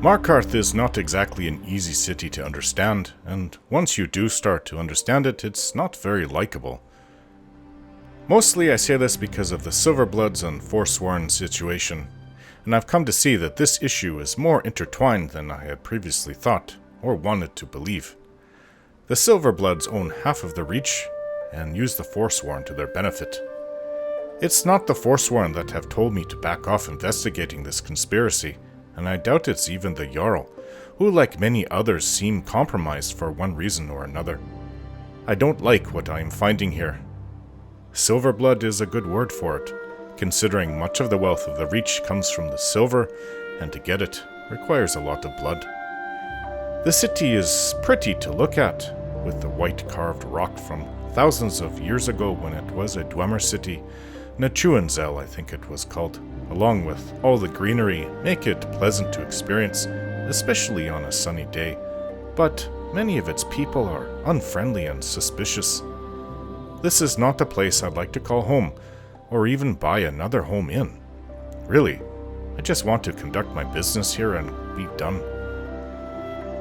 Markarth is not exactly an easy city to understand, and once you do start to understand it, it's not very likable. Mostly I say this because of the Silverbloods and Forsworn situation, and I've come to see that this issue is more intertwined than I had previously thought, or wanted to believe. The Silverbloods own half of the Reach, and use the Forsworn to their benefit. It's not the Forsworn that have told me to back off investigating this conspiracy, and I doubt it's even the Jarl, who like many others seem compromised for one reason or another. I don't like what I am finding here. Silverblood is a good word for it, considering much of the wealth of the Reach comes from the silver, and to get it requires a lot of blood. The city is pretty to look at, with the white carved rock from thousands of years ago when it was a Dwemer city, Nachuanzel I think it was called, along with all the greenery make it pleasant to experience, especially on a sunny day, but many of its people are unfriendly and suspicious. This is not a place I'd like to call home, or even buy another home in. Really, I just want to conduct my business here and be done.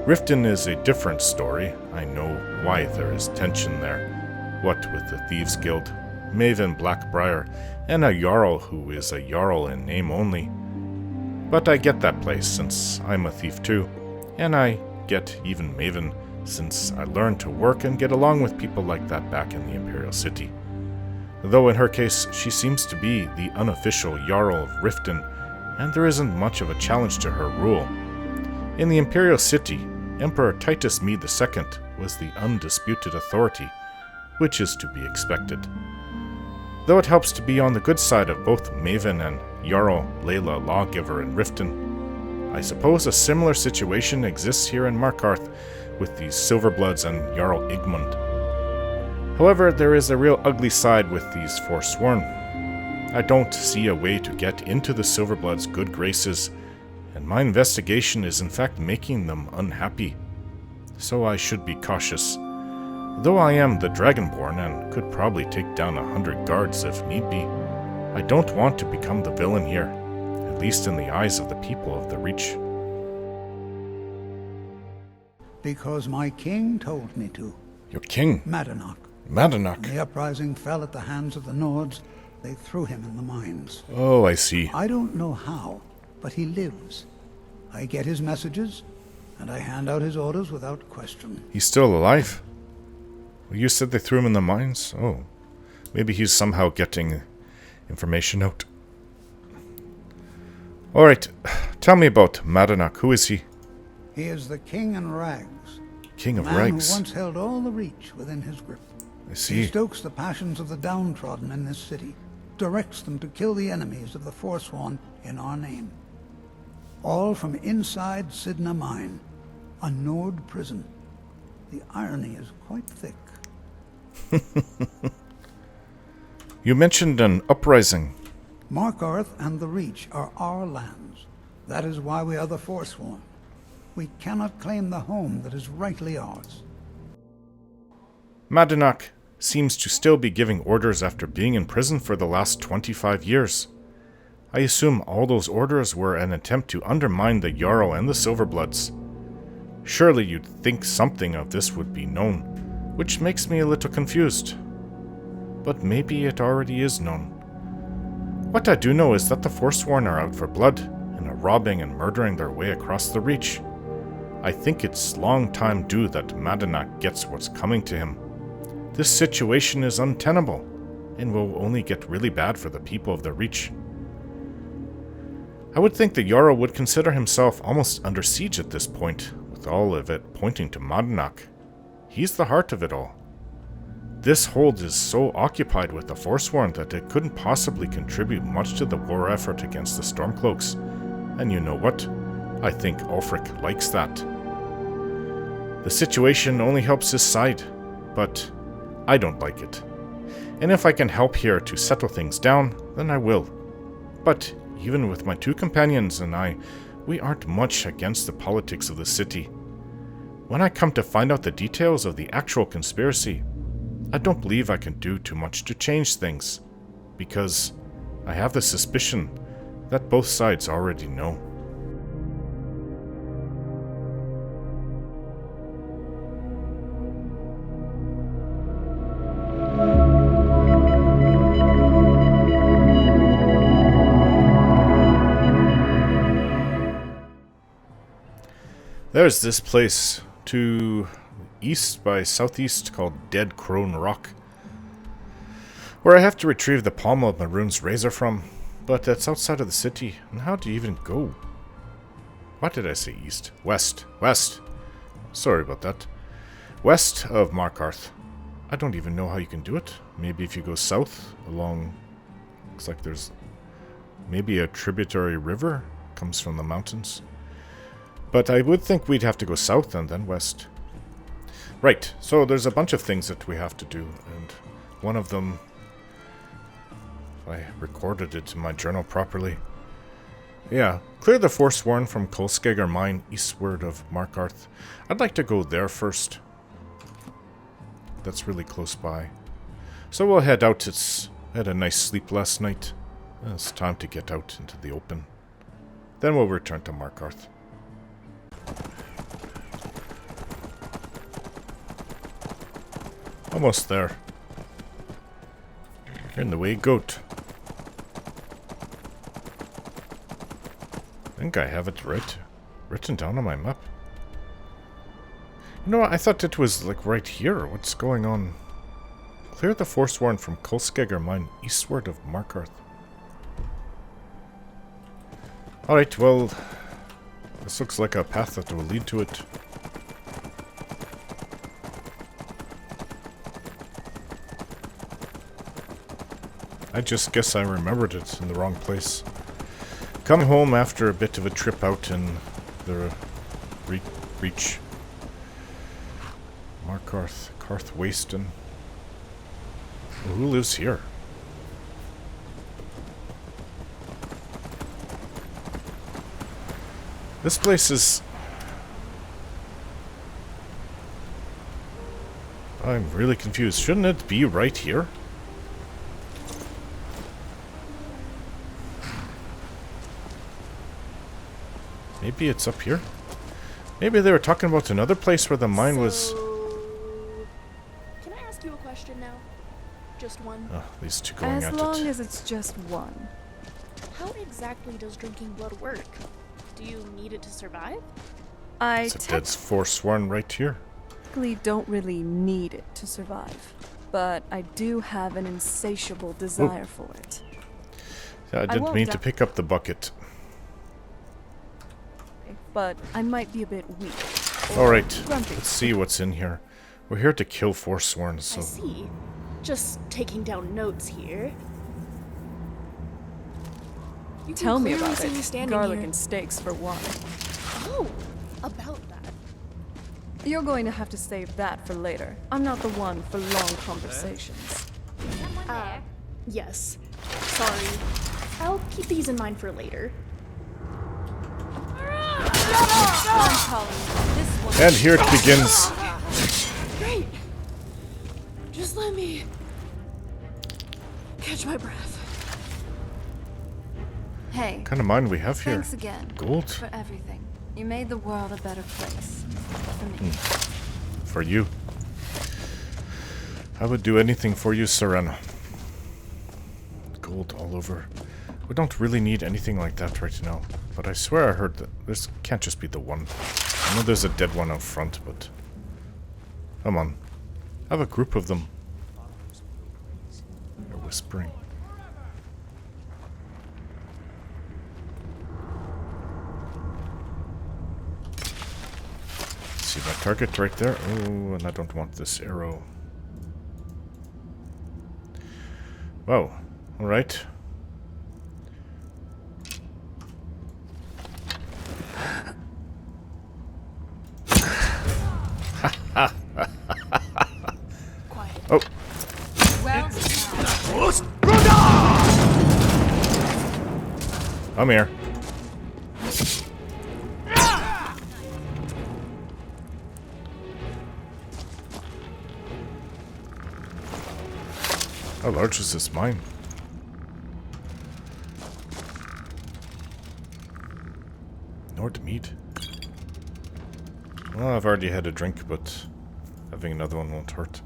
Riften is a different story. I know why there is tension there. What with the Thieves Guild, Maven Blackbriar, and a Jarl who is a Jarl in name only. But I get that place since I'm a thief too, and I get even Maven since I learned to work and get along with people like that back in the Imperial City. Though in her case, she seems to be the unofficial Jarl of Riften, and there isn't much of a challenge to her rule. In the Imperial City, Emperor Titus Mede II was the undisputed authority, which is to be expected. Though it helps to be on the good side of both Maven and Jarl Layla Lawgiver in Riften, I suppose a similar situation exists here in Markarth with the Silverbloods and Jarl Igmund. However, there is a real ugly side with these Forsworn. I don't see a way to get into the Silverbloods' good graces, and my investigation is in fact making them unhappy. So I should be cautious. Though I am the dragonborn and could probably take down 100 guards if need be, I don't want to become the villain here, at least in the eyes of the people of the Reach. Because my king told me to. Your king? Madanach. Madanach? When the uprising fell at the hands of the Nords, they threw him in the mines. Oh, I see. I don't know how, but he lives. I get his messages, and I hand out his orders without question. He's still alive? Well, you said they threw him in the mines? Oh. Maybe he's somehow getting information out. Alright, tell me about Madanach. Who is he? He is the king in rags. King of man rags? who once held all the Reach within his grip. I see. He stokes the passions of the downtrodden in this city, directs them to kill the enemies of the Forsworn in our name. All from inside Cidhna Mine, a Nord prison. The irony is quite thick. You mentioned an uprising. Markarth and the Reach are our lands. That is why we are the Forsworn. We cannot claim the home that is rightly ours. Madanach seems to still be giving orders after being in prison for the last 25 years. I assume all those orders were an attempt to undermine the Jarl and the Silverbloods. Surely you'd think something of this would be known, which makes me a little confused. But maybe it already is known. What I do know is that the Forsworn are out for blood, and are robbing and murdering their way across the Reach. I think it's long time due that Madanach gets what's coming to him. This situation is untenable, and will only get really bad for the people of the Reach. I would think the Jarl would consider himself almost under siege at this point, with all of it pointing to Madanach. He's the heart of it all. This hold is so occupied with the Forsworn that it couldn't possibly contribute much to the war effort against the Stormcloaks. And you know what? I think Ulfric likes that. The situation only helps his side, but I don't like it. And if I can help here to settle things down, then I will. But even with my two companions and I, we aren't much against the politics of the city. When I come to find out the details of the actual conspiracy, I don't believe I can do too much to change things, because I have the suspicion that both sides already know. There's this place to east by southeast called Dead Crone Rock, where I have to retrieve the pommel of Maroon's razor from, but that's outside of the city, and how do you even go? What did I say east? West. West. Sorry about that. West of Markarth. I don't even know how you can do it. Maybe if you go south along... Looks like there's maybe a tributary river comes from the mountains. But I would think we'd have to go south and then west. Right, so there's a bunch of things that we have to do, and one of them... I recorded it in my journal properly. Yeah, clear the Forsworn from Cidhna Mine eastward of Markarth. I'd like to go there first. That's really close by. So we'll head out. I had a nice sleep last night. It's time to get out into the open. Then we'll return to Markarth. Almost there. You're in the way, goat. I think I have it written down on my map. You know what? I thought it was like right here. What's going on? Clear the Forsworn from Cidhna Mine eastward of Markarth. Alright, well, this looks like a path that will lead to it. I just guess I remembered it in the wrong place. Come home after a bit of a trip out in the reach. Markarth, Karth Waston. Well, who lives here? This place is... I'm really confused. Shouldn't it be right here? Maybe it's up here? Maybe they were talking about another place where the mine was... Can I ask you a question now? Just one? Oh, these two going at it. As long as it's just one. How exactly does drinking blood work? Do you need it to survive? I It's a dead Forsworn right here. technically don't really need it to survive, but I do have an insatiable desire for it. Yeah, I didn't mean to pick up the bucket. But I might be a bit weak. Alright, grumpy. let's see what's in here. We're here to kill Forsworn, I so... see. Just taking down notes here. You can Tell me clearly about see me it. standing Garlic here. and steaks for one. Oh, about that. You're going to have to save that for later. I'm not the one for long conversations. Yes. Sorry. I'll keep these in mind for later. I'm calling this one. And here it begins. Great. Just let me catch my breath. Hey, What kind of mine we have here? thanks again Gold? for everything. You made the world a better place. For me. For you. I would do anything for you, Serena. Gold all over. We don't really need anything like that right now. But I swear I heard that this can't just be the one. I know there's a dead one out front, but... Come on. I have a group of them. They're whispering. See my target right there? Oh, and I don't want this arrow. Wow. Alright. Quiet. Oh. Well, I'm here. How large is this mine? Nord meat. Well, I've already had a drink, but having another one won't hurt.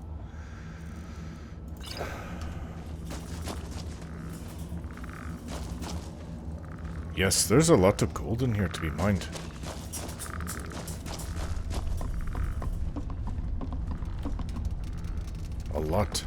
Yes, there's a lot of gold in here to be mined. lot.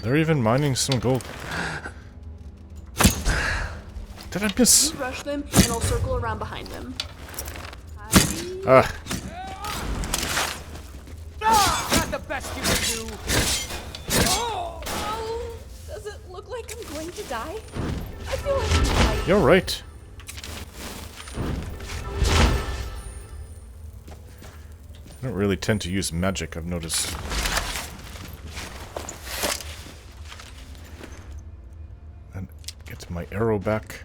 They're even mining some gold. Did I miss? You rush them, and I'll circle around behind them. Ah. Not the best you can do. Oh, does it look like I'm going to die? I feel like I'm dying. You're right. I don't really tend to use magic, I've noticed. And get my arrow back.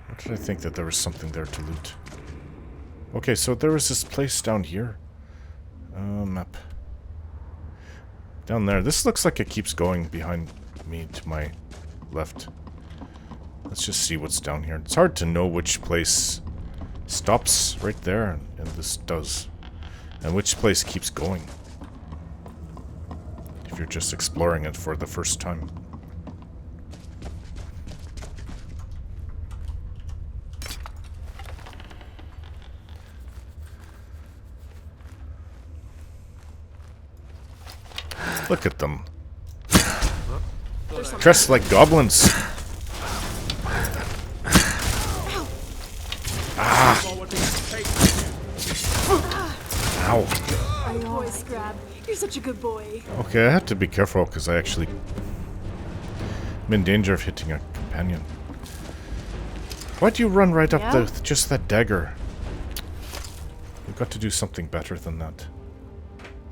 What did I think that there was something there to loot? Okay, so there was this place down here. Map. Down there. This looks like it keeps going behind me to my left. Let's just see what's down here. It's hard to know which place stops right there, and this does. And which place keeps going. If you're just exploring it for the first time. Look at them. Dressed like goblins. Ow. Good boy, Scrab. You're such a good boy. Okay, I had to be careful because I actually am in danger of hitting a companion. Why'd you run right up with just that dagger? We've got to do something better than that.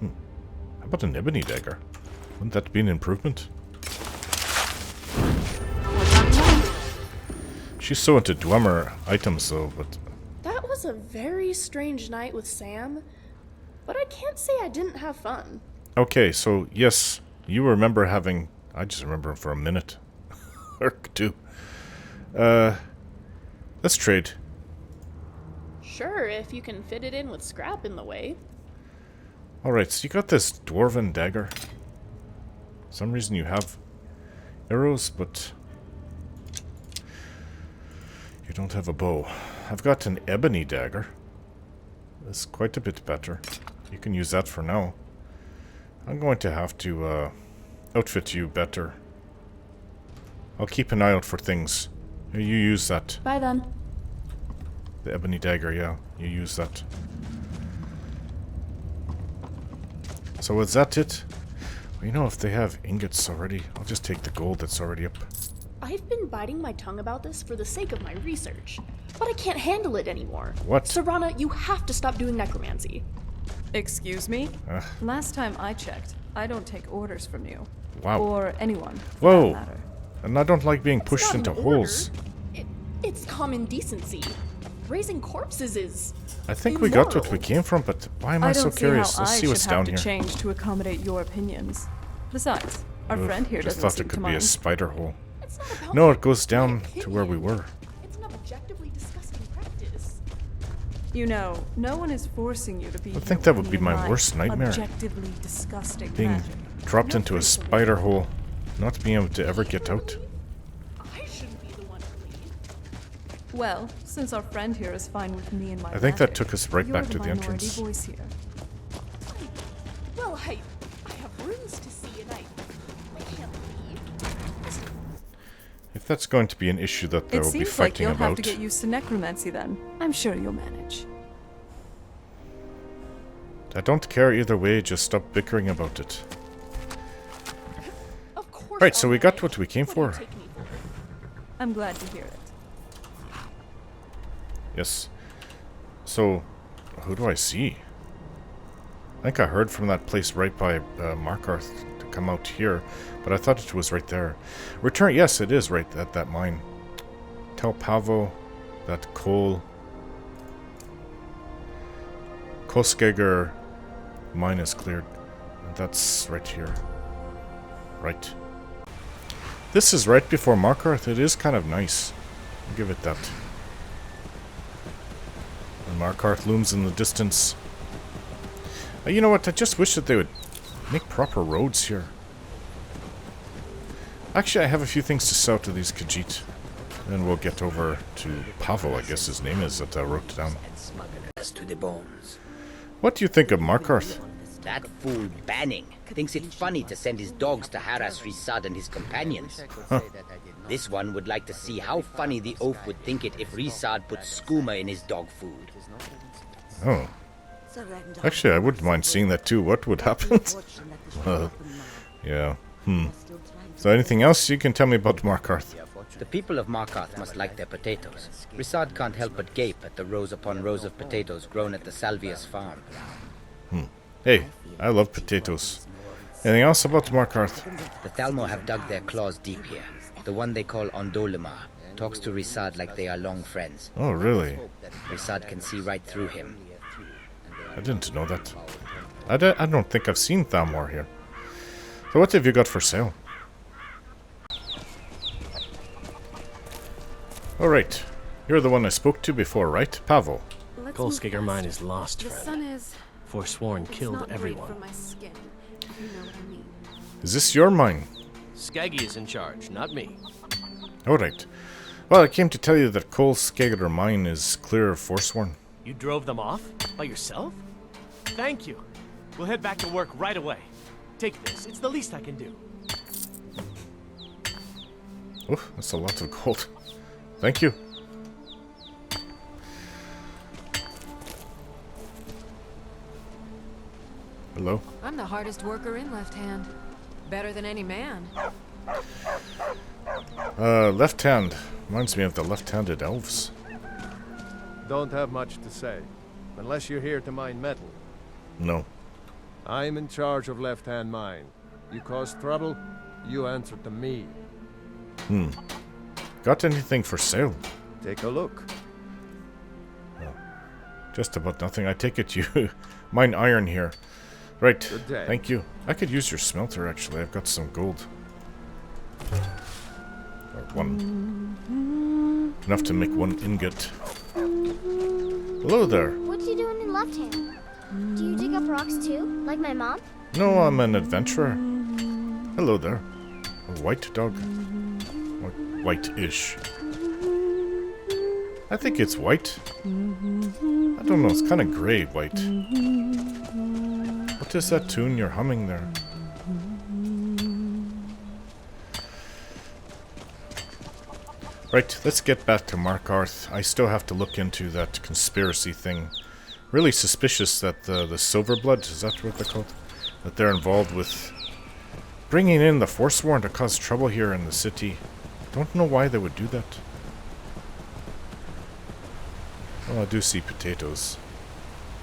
How about an ebony dagger? Wouldn't that be an improvement? She's so into Dwemer items though, but... That was a very strange night with Sam, but I can't say I didn't have fun. Okay, so yes, you remember having... I just remember him for a minute. Or two. Let's trade. Sure, if you can fit it in with Scrap in the way. Alright, so you got this dwarven dagger. For some reason you have arrows, but you don't have a bow. I've got an ebony dagger. That's quite a bit better. You can use that for now. I'm going to have to outfit you better. I'll keep an eye out for things. You use that. Bye then. The ebony dagger, yeah. You use that. So is that it? Well, you know, if they have ingots already, I'll just take the gold that's already up. I've been biting my tongue about this for the sake of my research, but I can't handle it anymore. What? Serana, you have to stop doing necromancy. Excuse me? Last time I checked, I don't take orders from you. Wow. Or anyone, for Whoa. that matter. And I don't like being pushed It's into not an order. holes. It's common decency. Raising corpses is I think we got what we immoral. came from, but why am I I so don't see curious? how Let's I see what's should down have to here. change to accommodate your opinions. Besides, our friend here Just doesn't thought seem it to could be a mind. spider hole. It's not about No, my it goes down to where we opinion. were. It's an objectively disgusting practice. You know, no one is forcing you to be. I think that would be my life. worst nightmare. Objectively disgusting Being magic. dropped No into a place to live. spider hole, not being able to ever get out. I shouldn't be the one to leave. Well, since our friend here is fine with me and my I think that magic, took us right you're back to the minority entrance. voice here. Well, I have rooms to see and I can't leave. If that's going to be an issue that they It will be seems like fighting you'll have about, to get used to necromancy then. I'm sure you'll manage. I don't care either way, just stop bickering about it. Of course. Right, so I'll we got manage. what we came What do you for. take me for? I'm glad to hear it. Yes. So, who do I see? I think I heard from that place right by Markarth to come out here, but I thought it was right there. Return, yes, it is right at that mine. Tell Pavo that Koskegger mine is cleared. And that's right here. Right. This is right before Markarth. It is kind of nice. I'll give it that. And Markarth looms in the distance. You know what? I just wish that they would Make proper roads here. Actually, I have a few things to sell to these Khajiit. Then we'll get over to Pavel, I guess his name is, that I wrote down. To the bones. What do you think of Markarth? That fool Banning thinks it funny to send his dogs to harass Rhysad and his companions. This one would like to see how funny the oaf would think it if Rhysad put skooma in his dog food. Oh. Actually, I wouldn't mind seeing that too. What would happen? Yeah. So anything else you can tell me about Markarth? The people of Markarth must like their potatoes. Rhysad can't help but gape at the rows upon rows of potatoes grown at the Salvius farm. Hey, I love potatoes. Anything else about Markarth? The Thalmor have dug their claws deep here. The one they call Ondolimar talks to Rhysad like they are long friends. Oh, really? Rhysad can see right through him. I didn't know that. I don't think I've seen Thalmor here. So what have you got for sale? Alright. You're the one I spoke to before, right? Pavel. Cidhna Mine is lost, The friend. sun is Forsworn killed not everyone. great for my skin, if you know what I mean. Is this your mine? Skaggy is in charge, not me. Alright. Well, I came to tell you that Cidhna Mine is clear of Forsworn. You drove them off? By yourself? Thank you. We'll head back to work right away. Take this. It's the least I can do. Oh, that's a lot of gold. Thank you. Hello? I'm the hardest worker in Left Hand. Better than any man. Left hand. Reminds me of the left-handed elves. Don't have much to say, unless you're here to mine metal. No. I'm in charge of Left Hand Mine. You cause trouble, you answer to me. Got anything for sale? Take a look. Just about nothing. I take it you mine iron here. Right. Good day. Thank you. I could use your smelter, actually. I've got some gold. Or one. Enough to make one ingot. Hello there. What you doing in Left Hand? Do you dig up rocks too, like my mom? No, I'm an adventurer. Hello there. A white dog. Or white-ish. I think it's white. I don't know, it's kind of grey white. What is that tune you're humming there? Right, let's get back to Markarth. I still have to look into that conspiracy thing. Really suspicious that the Silverblood, is that what they're called? That they're involved with bringing in the Forsworn to cause trouble here in the city. Don't know why they would do that. Well, I do see potatoes.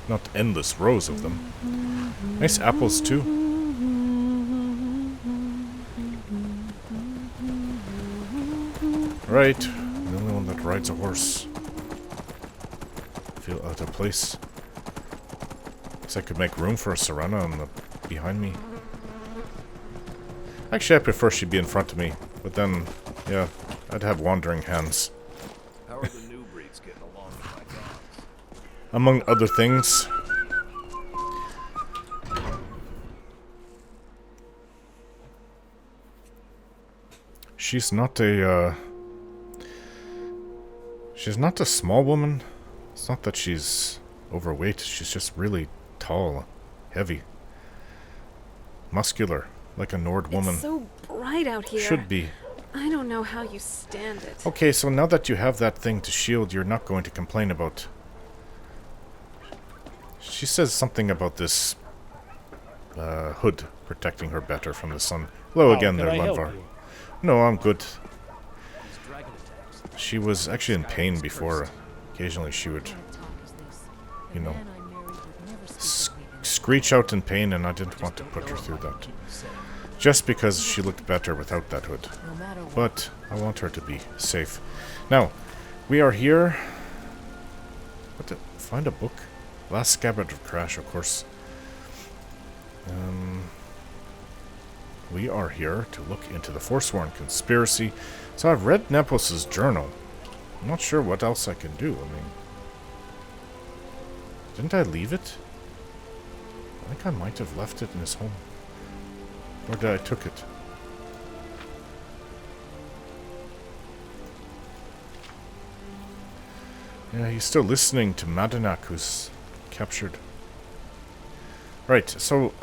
Not endless rows of them. Nice apples, too. Right. The only one that rides a horse. Feel out of place. Guess I could make room for a Serana on the behind me. Actually, I prefer she'd be in front of me. But then, yeah, I'd have wandering hands. How are the new breeds getting along with my dogs? Among other things. She's not a small woman. It's not that she's overweight, she's just really tall, heavy, muscular, like a Nord woman. It's so bright out here. Should be. I don't know how you stand it. Okay, so now that you have that thing to shield, you're not going to complain about... She says something about this hood protecting her better from the sun. Hello again there, Lenvar. No, I'm good. She was actually in pain before. Occasionally she would, you know, screech out in pain, and I didn't want to put her through that. Just because she looked better without that hood. But I want her to be safe. Now, we are here. Find a book? Last Scabbard of Crash, of course. We are here to look into the Forsworn Conspiracy. So I've read Nepos' journal. I'm not sure what else I can do. I mean... Didn't I leave it? I think I might have left it in his home. Where did I took it? Yeah, he's still listening to Madanak, who's captured. Right, so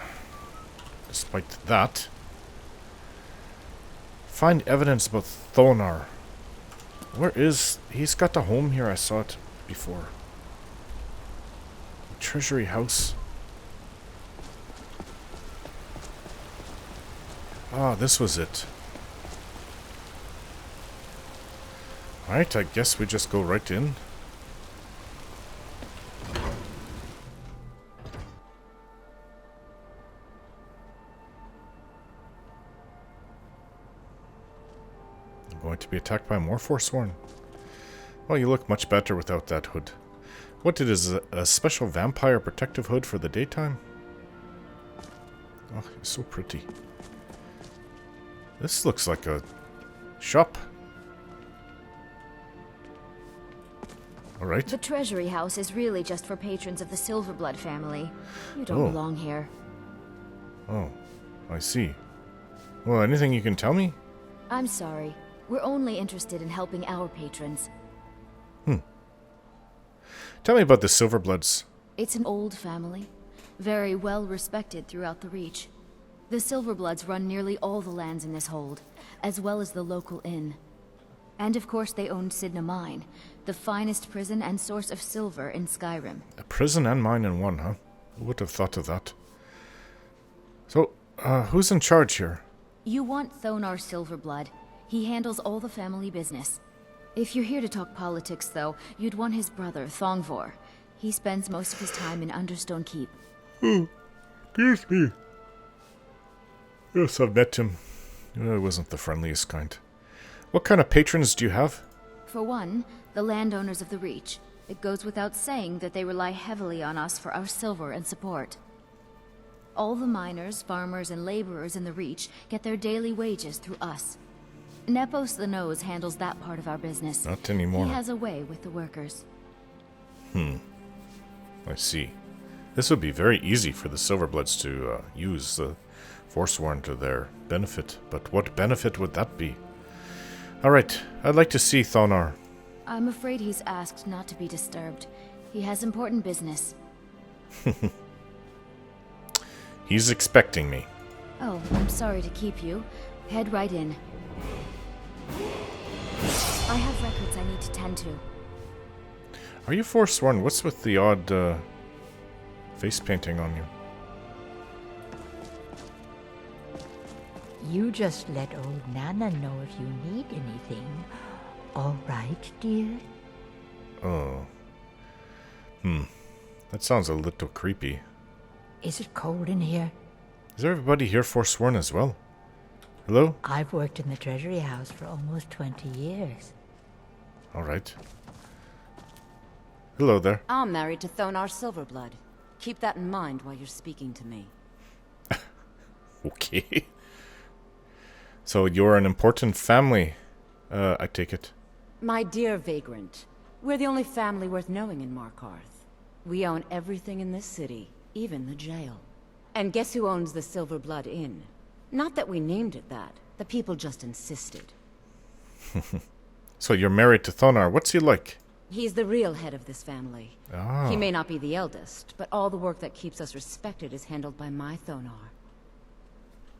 despite that, find evidence about Thonar. Where is... He's got a home here, I saw it before. Treasury house. Ah, this was it. Alright, I guess we just go right in. Going to be attacked by more Forsworn. Well, you look much better without that hood. What it is, a special vampire protective hood for the daytime? Oh, it's so pretty. This looks like a shop. Alright. The treasury house is really just for patrons of the Silverblood family. You don't belong here. Oh, I see. Well, anything you can tell me? I'm sorry. We're only interested in helping our patrons. Tell me about the Silverbloods. It's an old family, very well respected throughout the Reach. The Silverbloods run nearly all the lands in this hold, as well as the local inn. And of course they own Cidhna Mine, the finest prison and source of silver in Skyrim. A prison and mine in one, huh? Who would have thought of that? So, who's in charge here? You want Thonar Silverblood. He handles all the family business. If you're here to talk politics, though, you'd want his brother, Thongvor. He spends most of his time in Understone Keep. Excuse me. Yes, I've met him. He wasn't the friendliest kind. What kind of patrons do you have? For one, the landowners of the Reach. It goes without saying that they rely heavily on us for our silver and support. All the miners, farmers, and laborers in the Reach get their daily wages through us. Nepos the Nose handles that part of our business. Not anymore. He has a way with the workers. I see. This would be very easy for the Silverbloods to use the Forsworn to their benefit. But what benefit would that be? Alright, I'd like to see Thonar. I'm afraid he's asked not to be disturbed. He has important business. He's expecting me. Oh, I'm sorry to keep you. Head right in. I have records I need to tend to. Are you Forsworn? What's with the odd face painting on you? You just let old Nana know if you need anything. All right, dear? Oh. That sounds a little creepy. Is it cold in here? Is everybody here Forsworn as well? Hello? I've worked in the Treasury House for almost 20 years. Alright. Hello there. I'm married to Thonar Silverblood. Keep that in mind while you're speaking to me. Okay. So you're an important family, I take it. My dear vagrant, we're the only family worth knowing in Markarth. We own everything in this city, even the jail. And guess who owns the Silverblood Inn? Not that we named it that. The people just insisted. So you're married to Thonar. What's he like? He's the real head of this family. Ah. He may not be the eldest, but all the work that keeps us respected is handled by my Thonar.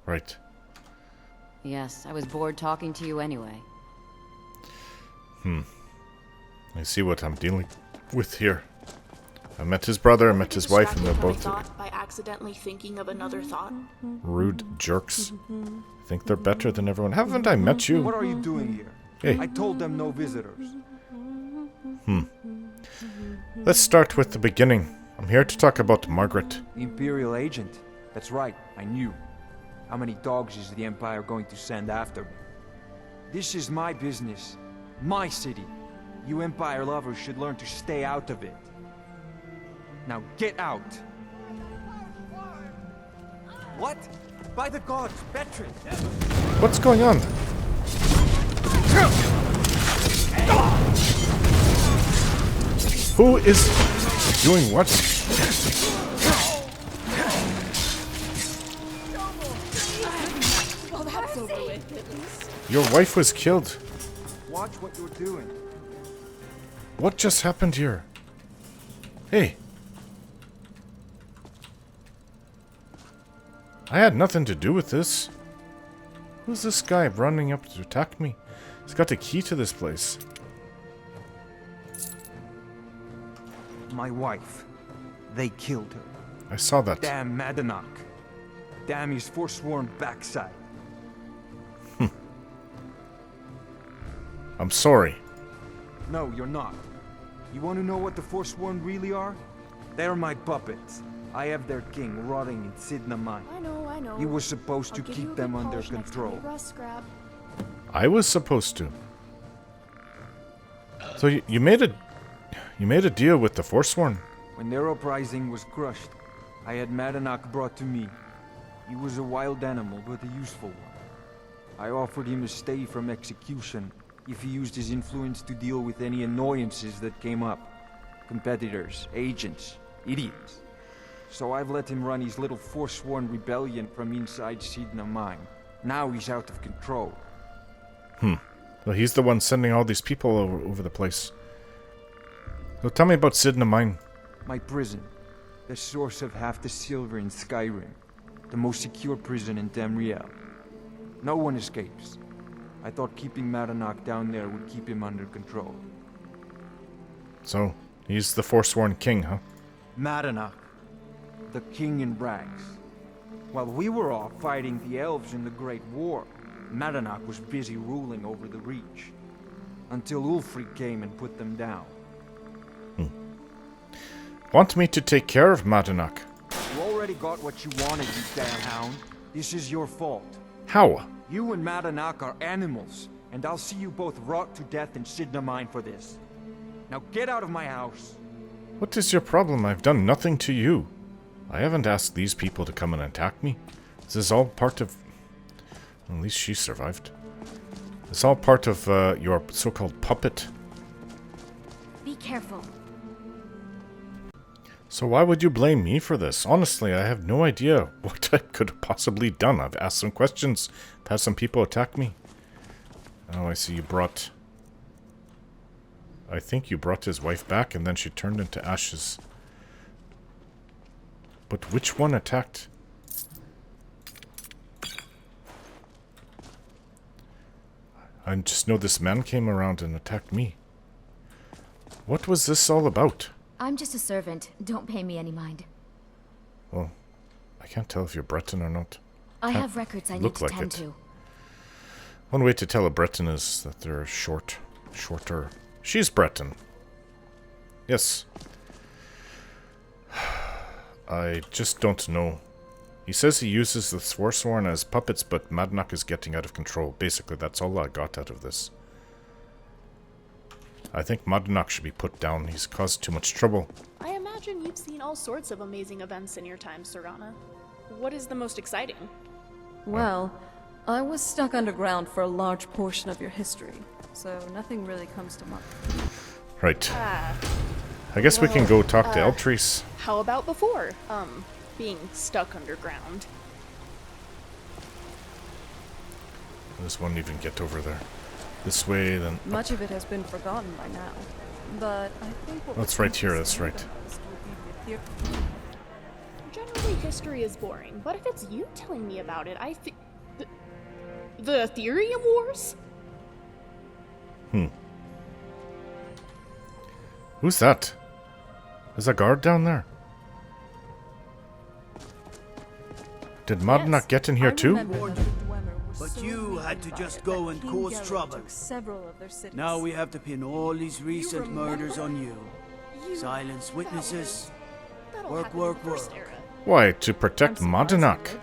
Right. Yes, I was bored talking to you anyway. I see what I'm dealing with here. I met his brother, I met his wife, and they're both thought by accidentally thinking of another thought. rude jerks. I think they're better than everyone. Haven't I met you? What are you doing here? Hey. I told them no visitors. Let's start with the beginning. I'm here to talk about Margaret. Imperial agent. That's right, I knew. How many dogs is the Empire going to send after me? This is my business. My city. You Empire lovers should learn to stay out of it. Now get out! What? By the gods, Betrin! What's going on? Who is doing what? Well, that's over with, at least. Your wife was killed. Watch what you're doing. What just happened here? Hey. I had nothing to do with this. Who's this guy running up to attack me? He's got the key to this place. My wife. They killed her. I saw that. Damn Madanach. Damn his forsworn backside. I'm sorry. No, you're not. You want to know what the Forsworn really are? They're my puppets. I have their king rotting in Cidhna Mine. I know. You were supposed to keep them under control. I was supposed to. So you made a deal with the Forsworn? When their uprising was crushed, I had Madanach brought to me. He was a wild animal, but a useful one. I offered him a stay from execution if he used his influence to deal with any annoyances that came up. Competitors, agents, idiots. So I've let him run his little Forsworn rebellion from inside Cidhna Mine. Now he's out of control. Well, he's the one sending all these people over the place. So tell me about Cidhna Mine. My prison. The source of half the silver in Skyrim. The most secure prison in Tamriel. No one escapes. I thought keeping Madanach down there would keep him under control. So, he's the Forsworn king, huh? Madanach. The king in rags. While we were off fighting the elves in the Great War, Madanach was busy ruling over the Reach. Until Ulfric came and put them down. Want me to take care of Madanach? You already got what you wanted, you damn hound. This is your fault. How? You and Madanach are animals, and I'll see you both rot to death in Cidhna Mine for this. Now get out of my house. What is your problem? I've done nothing to you. I haven't asked these people to come and attack me. This is all part of... At least she survived. It's all part of your so-called puppet. Be careful. So why would you blame me for this? Honestly, I have no idea what I could have possibly done. I've asked some questions. I've had some people attack me. Oh, I see you brought... I think you brought his wife back and then she turned into ashes. But which one attacked? I just know this man came around and attacked me. What was this all about? I'm just a servant. Don't pay me any mind. Well, I can't tell if you're Breton or not. I have records I need to tend to. One way to tell a Breton is that they're shorter. She's Breton. Yes. I just don't know. He says he uses the Forsworn as puppets, but Madanach is getting out of control. Basically, that's all I got out of this. I think Madanach should be put down. He's caused too much trouble. I imagine you've seen all sorts of amazing events in your time, Cidhna. What is the most exciting? Well, I was stuck underground for a large portion of your history, so nothing really comes to mind. Right. I guess we can go talk to Eltris. How about before? Being stuck underground. This won't even get over there. This way, then... Much of it has been forgotten by now, but I think what that's right here, that's right. Generally, history is boring, but if it's you telling me about it, I think... The Ethereum Wars? Who's that? There's a guard down there. Did Madanach get in here too? But you had to just go and cause trouble. Now we have to pin all these recent murders on you. Silence witnesses. Work. Why, to protect Madanach?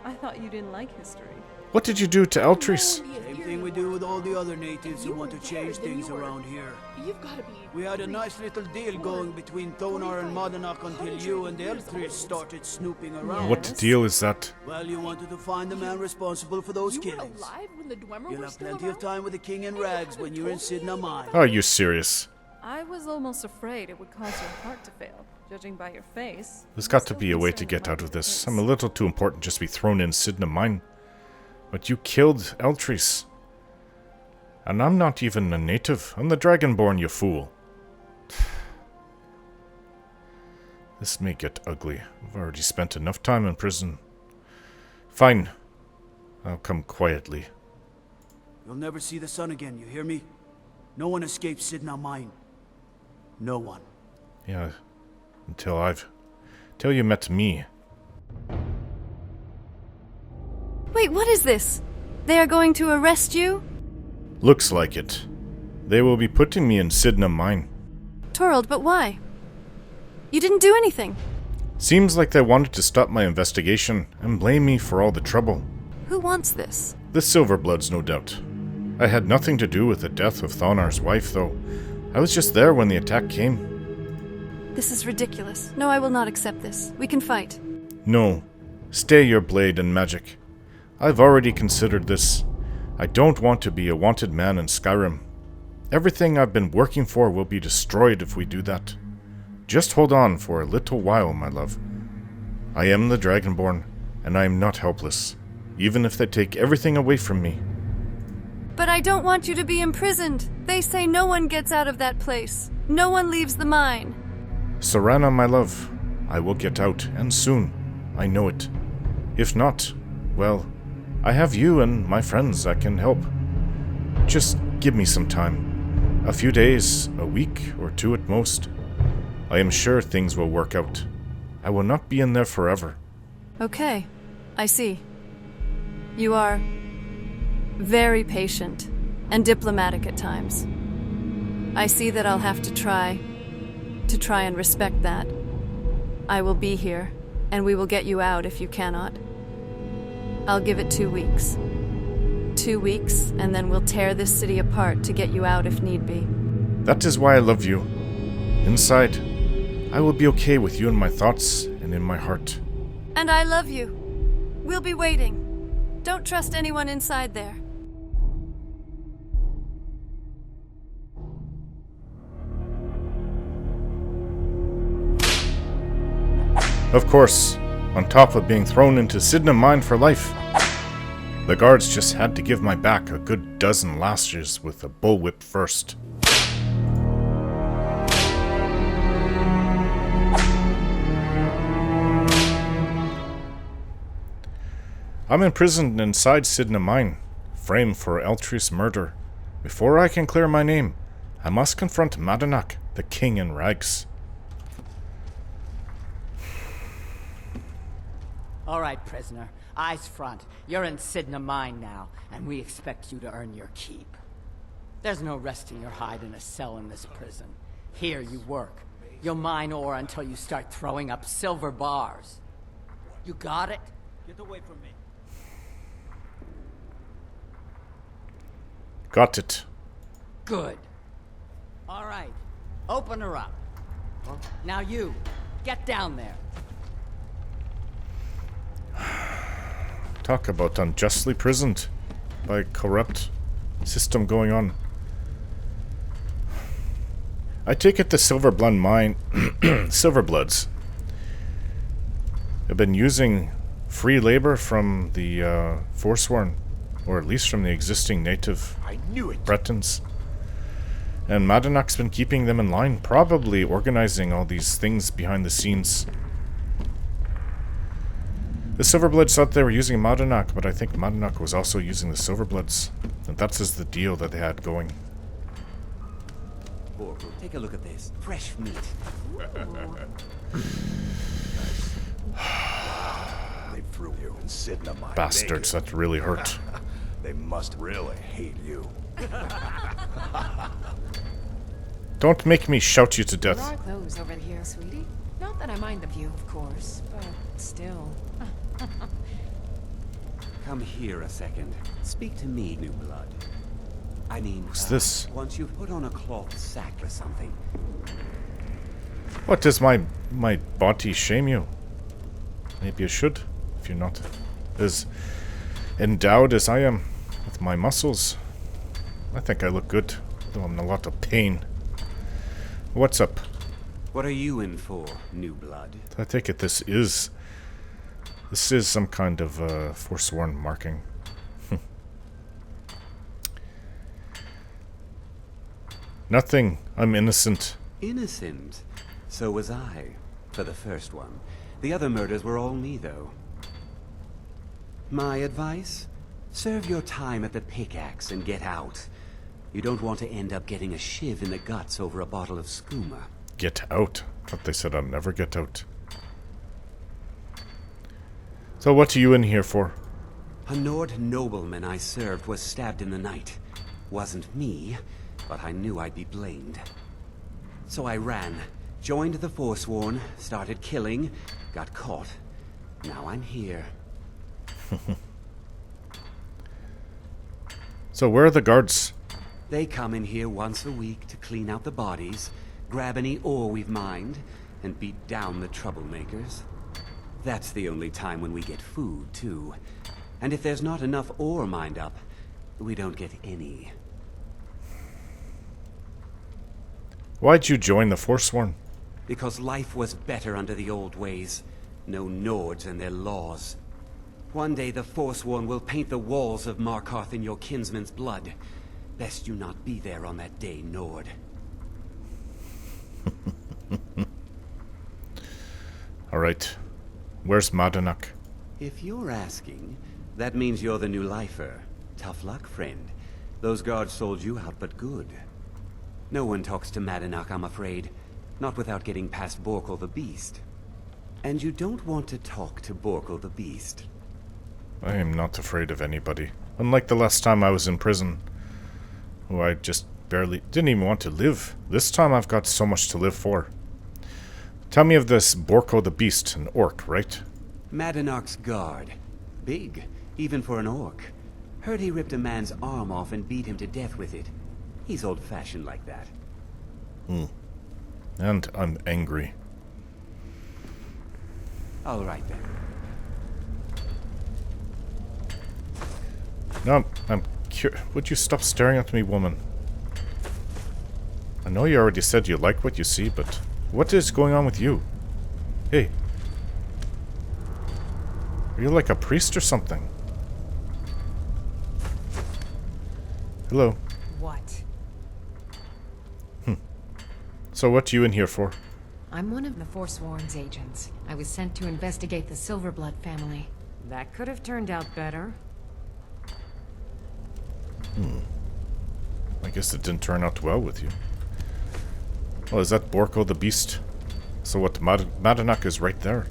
I thought you didn't like history. What did you do to Eltris? Same thing we do with all the other natives who want to change things around here. You've got to be... We had a nice little deal going between Thonar and Madanach until you and Eltris started snooping around. What deal is that? Well, you wanted to find the man responsible for those killings. You'll have plenty of time with the king in rags when you're in Cidhna Mine. Are you serious? I was almost afraid it would cause your heart to fail, judging by your face. There's got to be a way to get out of this. I'm a little too important just to be thrown in Cidhna Mine. But you killed Eltris. And I'm not even a native. I'm the dragonborn, you fool. This may get ugly. I've already spent enough time in prison. Fine. I'll come quietly. You'll never see the sun again, you hear me? No one escapes Cidhna Mine. No one. Yeah, till you met me. Wait, what is this? They are going to arrest you? Looks like it. They will be putting me in Cidhna Mine. Torald, but why? You didn't do anything. Seems like they wanted to stop my investigation and blame me for all the trouble. Who wants this? The Silverbloods, no doubt. I had nothing to do with the death of Thonar's wife, though. I was just there when the attack came. This is ridiculous. No, I will not accept this. We can fight. No. Stay your blade and magic. I've already considered this. I don't want to be a wanted man in Skyrim. Everything I've been working for will be destroyed if we do that. Just hold on for a little while, my love. I am the Dragonborn, and I am not helpless, even if they take everything away from me. But I don't want you to be imprisoned. They say no one gets out of that place. No one leaves the mine. Serana, my love, I will get out, and soon. I know it. If not, well, I have you and my friends that can help. Just give me some time. A few days, a week, or two at most. I am sure things will work out. I will not be in there forever. Okay, I see. You are very patient and diplomatic at times. I see that I'll have to try and respect that. I will be here, and we will get you out if you cannot. I'll give it 2 weeks. 2 weeks, and then we'll tear this city apart to get you out if need be. That is why I love you. Inside, I will be okay with you in my thoughts and in my heart. And I love you. We'll be waiting. Don't trust anyone inside there. Of course, on top of being thrown into Cidhna Mine for life. The guards just had to give my back a good dozen lashes with a bullwhip first. I'm imprisoned inside Cidhna Mine, framed for Eltris murder. Before I can clear my name, I must confront Madanak, the king in rags. All right, prisoner. Eyes front. You're in Cidhna Mine now, and we expect you to earn your keep. There's no resting your hide in a cell in this prison. Here you work. You'll mine ore until you start throwing up silver bars. You got it? Get away from me. Got it. Good. All right. Open her up. Now you, get down there. Talk about unjustly imprisoned by a corrupt system going on. I take it the Silverbloods have been using free labor from the Forsworn, or at least from the existing native Bretons. And Madanak's been keeping them in line, probably organizing all these things behind the scenes. The Silverbloods thought they were using Madanak, but I think Madanak was also using the Silverbloods. And that's just the deal that they had going. Take a look at this. Fresh meat. They threw you in Cidhna Mine. Bastards, that really hurt. They must really hate you. Don't make me shout you to death. There are clothes over here, sweetie. Not that I mind the view, of course, but still. Come here a second. Speak to me, new blood. I mean, who's this? Once you've put on a cloth sack or something. What, does my body shame you? Maybe it should, if you're not as endowed as I am with my muscles. I think I look good, though I'm in a lot of pain. What's up? What are you in for, new blood? I take it this is some kind of Forsworn marking. Nothing. I'm innocent. Innocent? So was I, for the first one. The other murders were all me, though. My advice? Serve your time at the pickaxe and get out. You don't want to end up getting a shiv in the guts over a bottle of skooma. Get out? I thought they said I'll never get out. So what are you in here for? A Nord nobleman I served was stabbed in the night. Wasn't me, but I knew I'd be blamed. So I ran, joined the Forsworn, started killing, got caught. Now I'm here. So where are the guards? They come in here once a week to clean out the bodies, grab any ore we've mined, and beat down the troublemakers. That's the only time when we get food, too. And if there's not enough ore mined up, we don't get any. Why'd you join the Forsworn? Because life was better under the old ways. No Nords and their laws. One day the Forsworn will paint the walls of Markarth in your kinsman's blood. Best you not be there on that day, Nord. Alright. Where's Madanuk? If you're asking, that means you're the new lifer. Tough luck, friend. Those guards sold you out, but good. No one talks to Madanuk, I'm afraid. Not without getting past Borkle the Beast. And you don't want to talk to Borkle the Beast. I am not afraid of anybody. Unlike the last time I was in prison. Oh, I just barely didn't even want to live. This time I've got so much to live for. Tell me of this Borko the Beast, an orc, right? Madanuk's guard. Big, even for an orc. Heard he ripped a man's arm off and beat him to death with it. He's old-fashioned like that. And I'm angry. All right, then. No, I'm curious. Would you stop staring at me, woman? I know you already said you like what you see, but what is going on with you? Hey. Are you like a priest or something? Hello. What? So what you in here for? I'm one of the Forsworn's agents. I was sent to investigate the Silverblood family. That could have turned out better. I guess it didn't turn out well with you. Oh, is that Borko the Beast? So what, Madanuk is right there.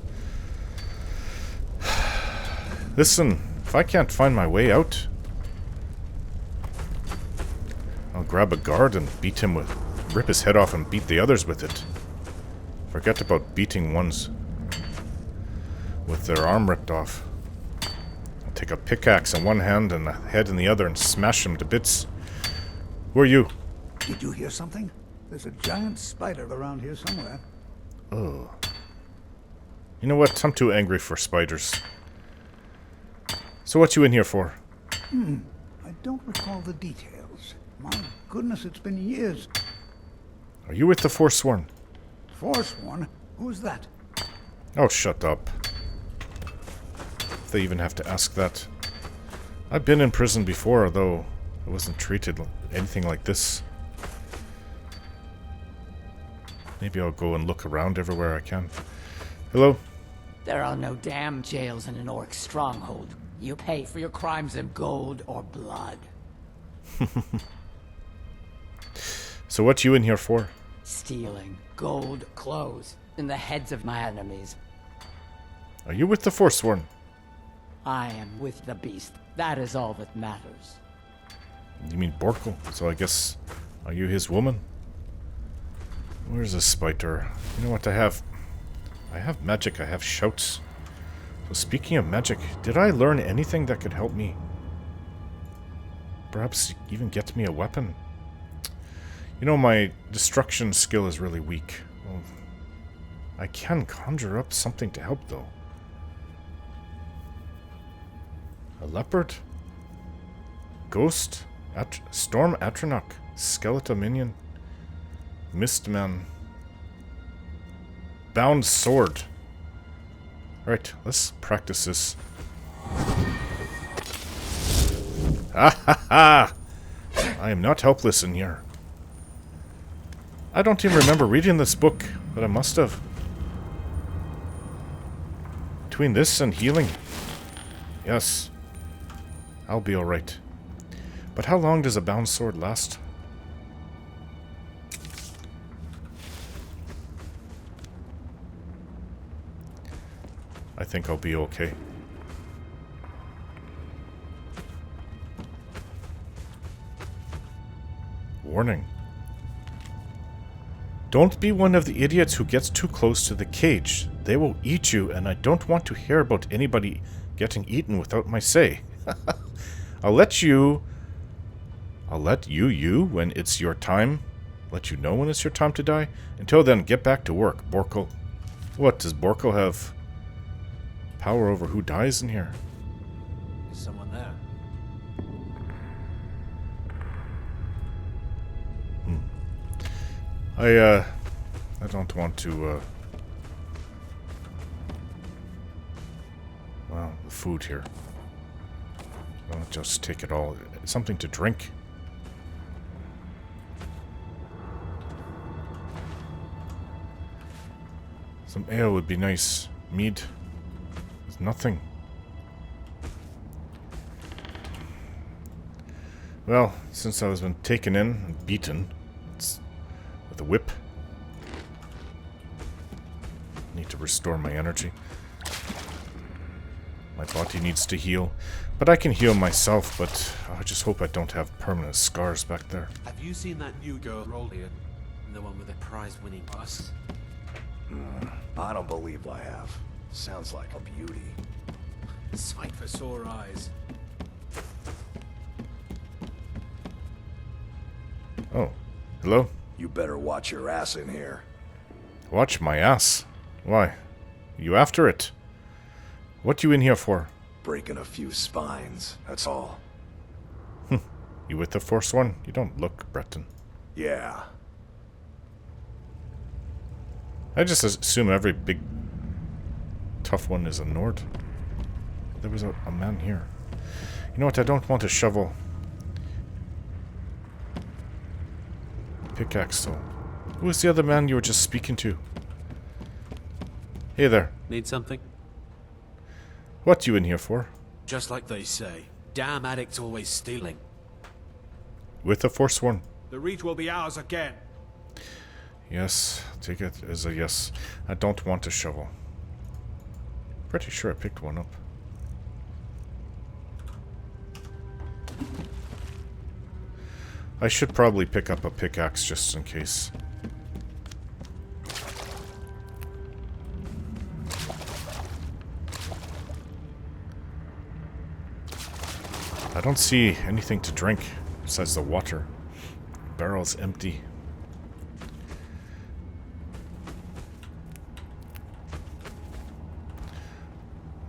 Listen, if I can't find my way out, I'll grab a guard and beat him with... rip his head off and beat the others with it. Forget about beating ones with their arm ripped off. I'll take a pickaxe in one hand and a head in the other and smash them to bits. Who are you? Did you hear something? There's a giant spider around here somewhere. Oh. You know what? I'm too angry for spiders. So what you in here for? I don't recall the details. My goodness, it's been years. Are you with the Forsworn? Forsworn? Who's that? Oh, shut up. If they even have to ask that. I've been in prison before, though I wasn't treated anything like this. Maybe I'll go and look around everywhere I can. Hello? There are no damn jails in an orc stronghold. You pay for your crimes in gold or blood. So what you in here for? Stealing gold clothes in the heads of my enemies. Are you with the Forsworn? I am with the beast. That is all that matters. You mean Borkle? So I guess... are you his woman? Where's this spider? You know what I have? I have magic, I have shouts. So speaking of magic, did I learn anything that could help me? Perhaps even get me a weapon? You know, my destruction skill is really weak. Well, I can conjure up something to help, though. A leopard? Ghost? Storm Atronach? Skeleton minion? Mistman? Bound sword? Right, let's practice this. Ha ha ha! I am not helpless in here. I don't even remember reading this book, but I must have. Between this and healing. Yes. I'll be alright. But how long does a bound sword last? I think I'll be okay. Warning. Don't be one of the idiots who gets too close to the cage. They will eat you, and I don't want to hear about anybody getting eaten without my say. I'll let you when it's your time. Let you know when it's your time to die. Until then, get back to work, Borko. What, does Borko have power over who dies in here? Is someone there? I don't want to, well, the food here. I'll just take it all. Something to drink. Some ale would be nice. Mead. There's nothing. Well, since I was been taken in and beaten with a whip, I need to restore my energy. My body needs to heal. But I can heal myself, but I just hope I don't have permanent scars back there. Have you seen that new girl roll here? The one with the prize-winning bust? I don't believe I have. Sounds like a beauty. Sight for sore eyes. Oh, hello? You better watch your ass in here. Watch my ass? Why? You after it? What you in here for? Breaking a few spines, that's all. You with the Forsworn? You don't look Breton. Yeah. I just assume every big tough one is a Nord. There was a man here. You know what? I don't want a shovel. Pickaxe, though. Who was the other man you were just speaking to? Hey there. Need something? What you in here for? Just like they say. Damn addicts always stealing. With the Forsworn. The Reach will be ours again. Yes, take it as a yes. I don't want a shovel. Pretty sure I picked one up. I should probably pick up a pickaxe just in case. I don't see anything to drink besides the water. The barrel's empty.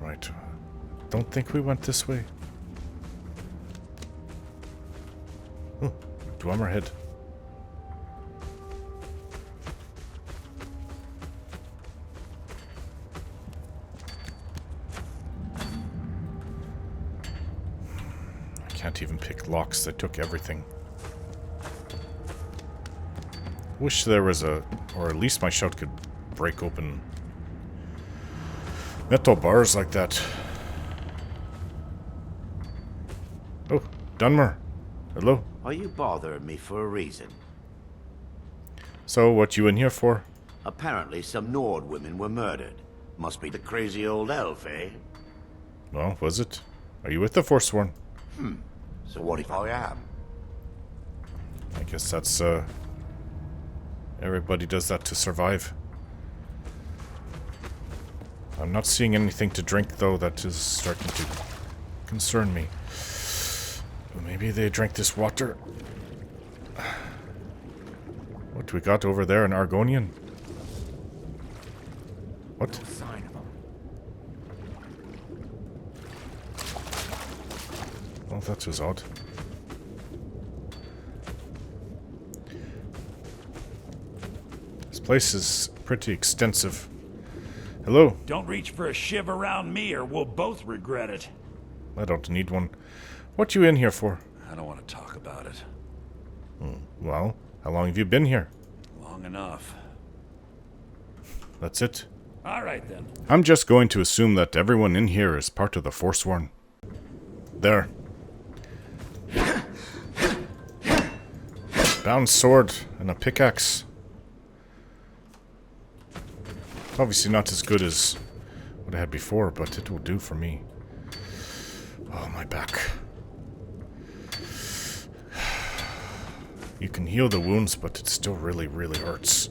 Right. Don't think we went this way. Oh, Dwemer head. I can't even pick locks. That took everything. Wish there was a, or at least my shout could break open metal bars like that. Oh, Dunmer. Hello. Are you bothering me for a reason? So, what you in here for? Apparently some Nord women were murdered. Must be the crazy old elf, eh? Well, was it? Are you with the Forsworn? So what if I am? I guess that's, everybody does that to survive. I'm not seeing anything to drink, though. That is starting to concern me. Maybe they drank this water. What do we got over there? An Argonian? What? No sign of them. Oh, that was odd. This place is pretty extensive. Hello? Don't reach for a shiv around me or we'll both regret it. I don't need one. What you in here for? I don't want to talk about it. Well, how long have you been here? Long long enough. That's it. All right, then. I'm just going to assume that everyone in here is part of the Forsworn. There. Bound sword and a pickaxe. Obviously not as good as what I had before, but it will do for me. Oh, my back. You can heal the wounds, but it still really, really hurts.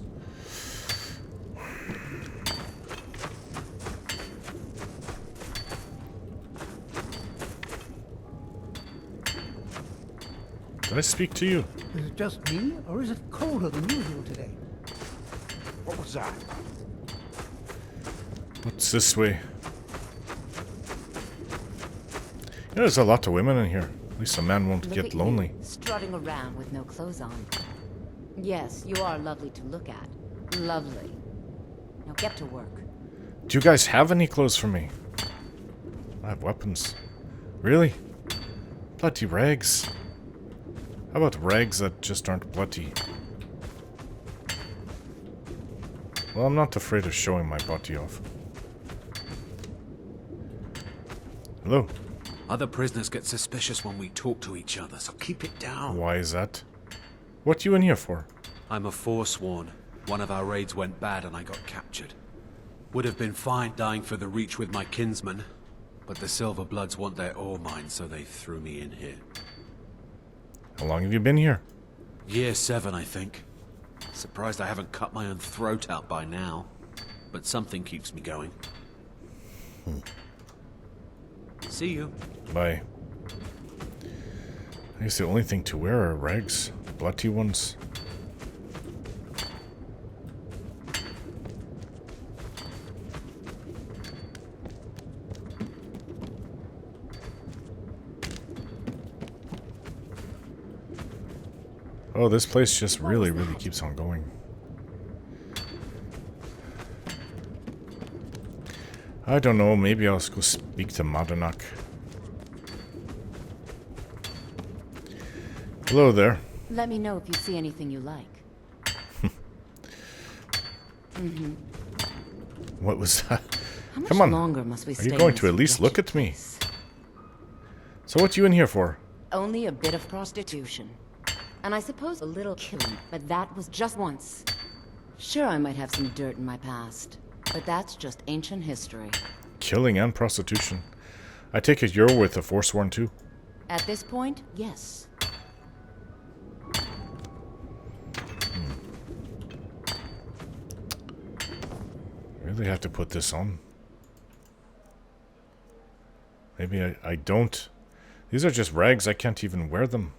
Did I speak to you? Is it just me, or is it colder than usual today? What was that? What's this way? Yeah, there's a lot of women in here. At least a man won't get lonely. Strutting around with no clothes on. Yes, you are lovely to look at. Lovely. Now get to work. Do you guys have any clothes for me? I have weapons. Really? Bloody rags. How about rags that just aren't bloody? Well, I'm not afraid of showing my body off. Hello? Other prisoners get suspicious when we talk to each other, so keep it down. Why is that? What you in here for? I'm a Forsworn. One of our raids went bad and I got captured. Would have been fine dying for the Reach with my kinsmen, but the Silver Bloods want their ore mine, so they threw me in here. How long have you been here? Year 7, I think. Surprised I haven't cut my own throat out by now, but something keeps me going. See you. Bye. I guess the only thing to wear are rags. Bloody ones. Oh, this place just really, really keeps on going. I don't know, maybe I'll go speak to Madanak. Hello there. Let me know if you see anything you like. What was that? How much Come on. longer must we Are stay you going in to this at least look at me? place? So what you in here for? Only a bit of prostitution. And I suppose a little killing, but that was just once. Sure, I might have some dirt in my past, but that's just ancient history. Killing and prostitution. I take it you're with the Forsworn too? At this point, yes. Really have to put this on. Maybe I don't. These are just rags, I can't even wear them.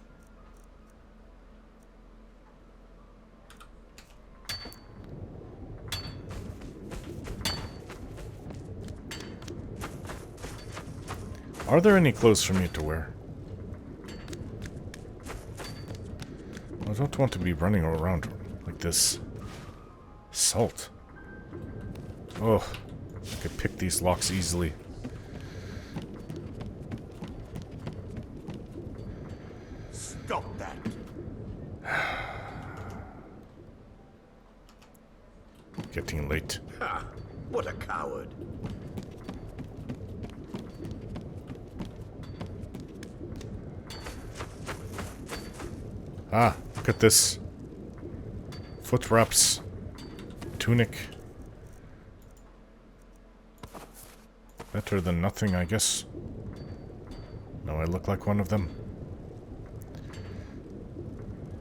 Are there any clothes for me to wear? I don't want to be running around like this. Salt. Oh, I could pick these locks easily. Stop that. Getting late. Ha! What a coward. Ah, look at this. Foot wraps. Tunic. Better than nothing, I guess. No, I look like one of them.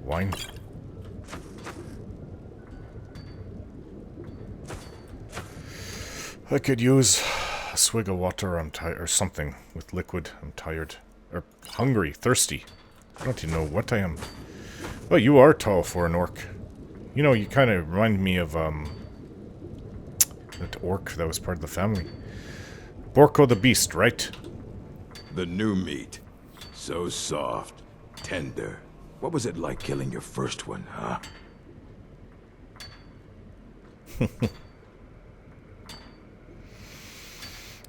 Wine. I could use a swig of water. I'm tired, or something with liquid. I'm tired, or hungry, thirsty. I don't even know what I am. Well, you are tall for an orc. You know, you kind of remind me of that orc that was part of the family. Borko the Beast, right? The new meat. So soft. Tender. What was it like killing your first one, huh?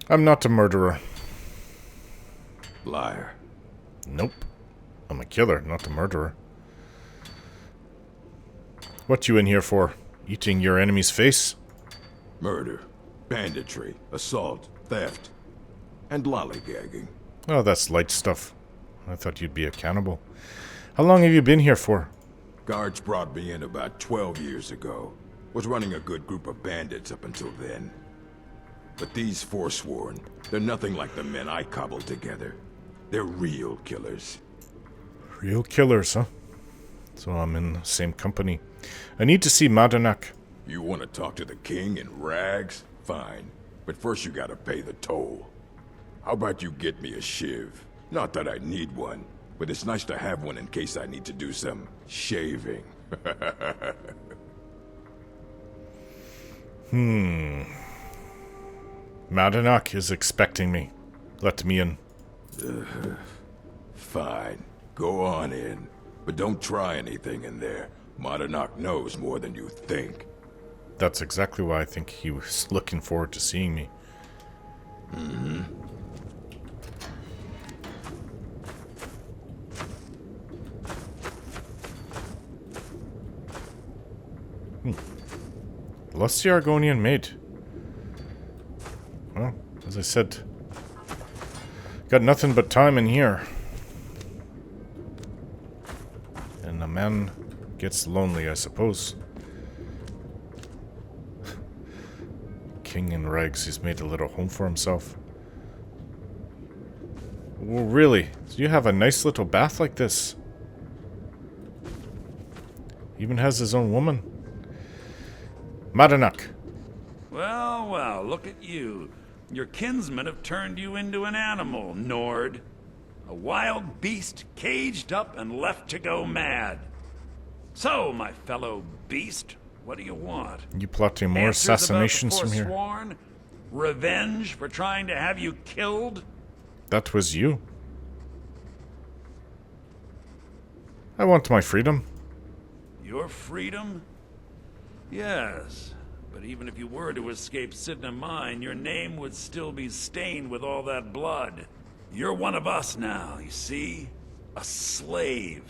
I'm not a murderer. Liar. Nope. I'm a killer, not a murderer. What you in here for? Eating your enemy's face? Murder, banditry, assault, theft, and lollygagging. Oh, that's light stuff. I thought you'd be a cannibal. How long have you been here for? Guards brought me in about 12 years ago. Was running a good group of bandits up until then. But these Forsworn, they're nothing like the men I cobbled together. They're real killers. Real killers, huh? So I'm in the same company. I need to see Madanak. You want to talk to the king in rags? Fine. But first you gotta pay the toll. How about you get me a shiv? Not that I need one, but it's nice to have one in case I need to do some shaving. Madanak is expecting me. Let me in. Fine. Go on in. But don't try anything in there. Madanak knows more than you think. That's exactly why I think he was looking forward to seeing me. Mm-hmm. Lusty Argonian maid. Well, as I said, got nothing but time in here. And a man gets lonely, I suppose. King in rags, he's made a little home for himself. Well, really? So you have a nice little bath like this? Even has his own woman? Madanak. Well, well, look at you. Your kinsmen have turned you into an animal, Nord. A wild beast caged up and left to go mad. So, my fellow beast, what do you want? You plotting more Answers about the assassinations from here? Forsworn? Revenge for trying to have you killed? That was you. I want my freedom. Your freedom? Yes, but even if you were to escape Cidhna Mine, your name would still be stained with all that blood. You're one of us now, you see? A slave.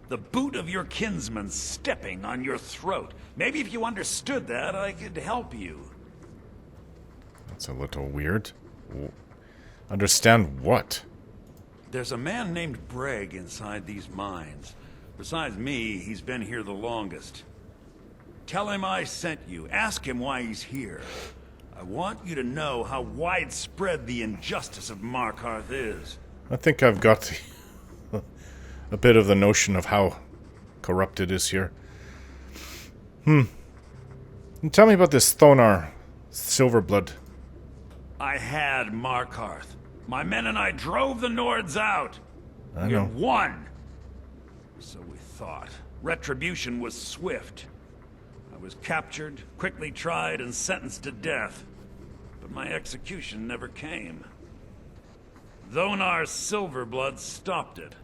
The boot of your kinsman stepping on your throat. Maybe if you understood that, I could help you. That's a little weird. Understand what? There's a man named Breg inside these mines. Besides me, he's been here the longest. Tell him I sent you. Ask him why he's here. I want you to know how widespread the injustice of Markarth is. I think I've got a bit of the notion of how corrupt it is here. And tell me about this Thonar, Silverblood. I had Markarth. My men and I drove the Nords out. I know. We won. So we thought. Retribution was swift. I was captured, quickly tried, and sentenced to death. But my execution never came. Thonar's Silverblood stopped it.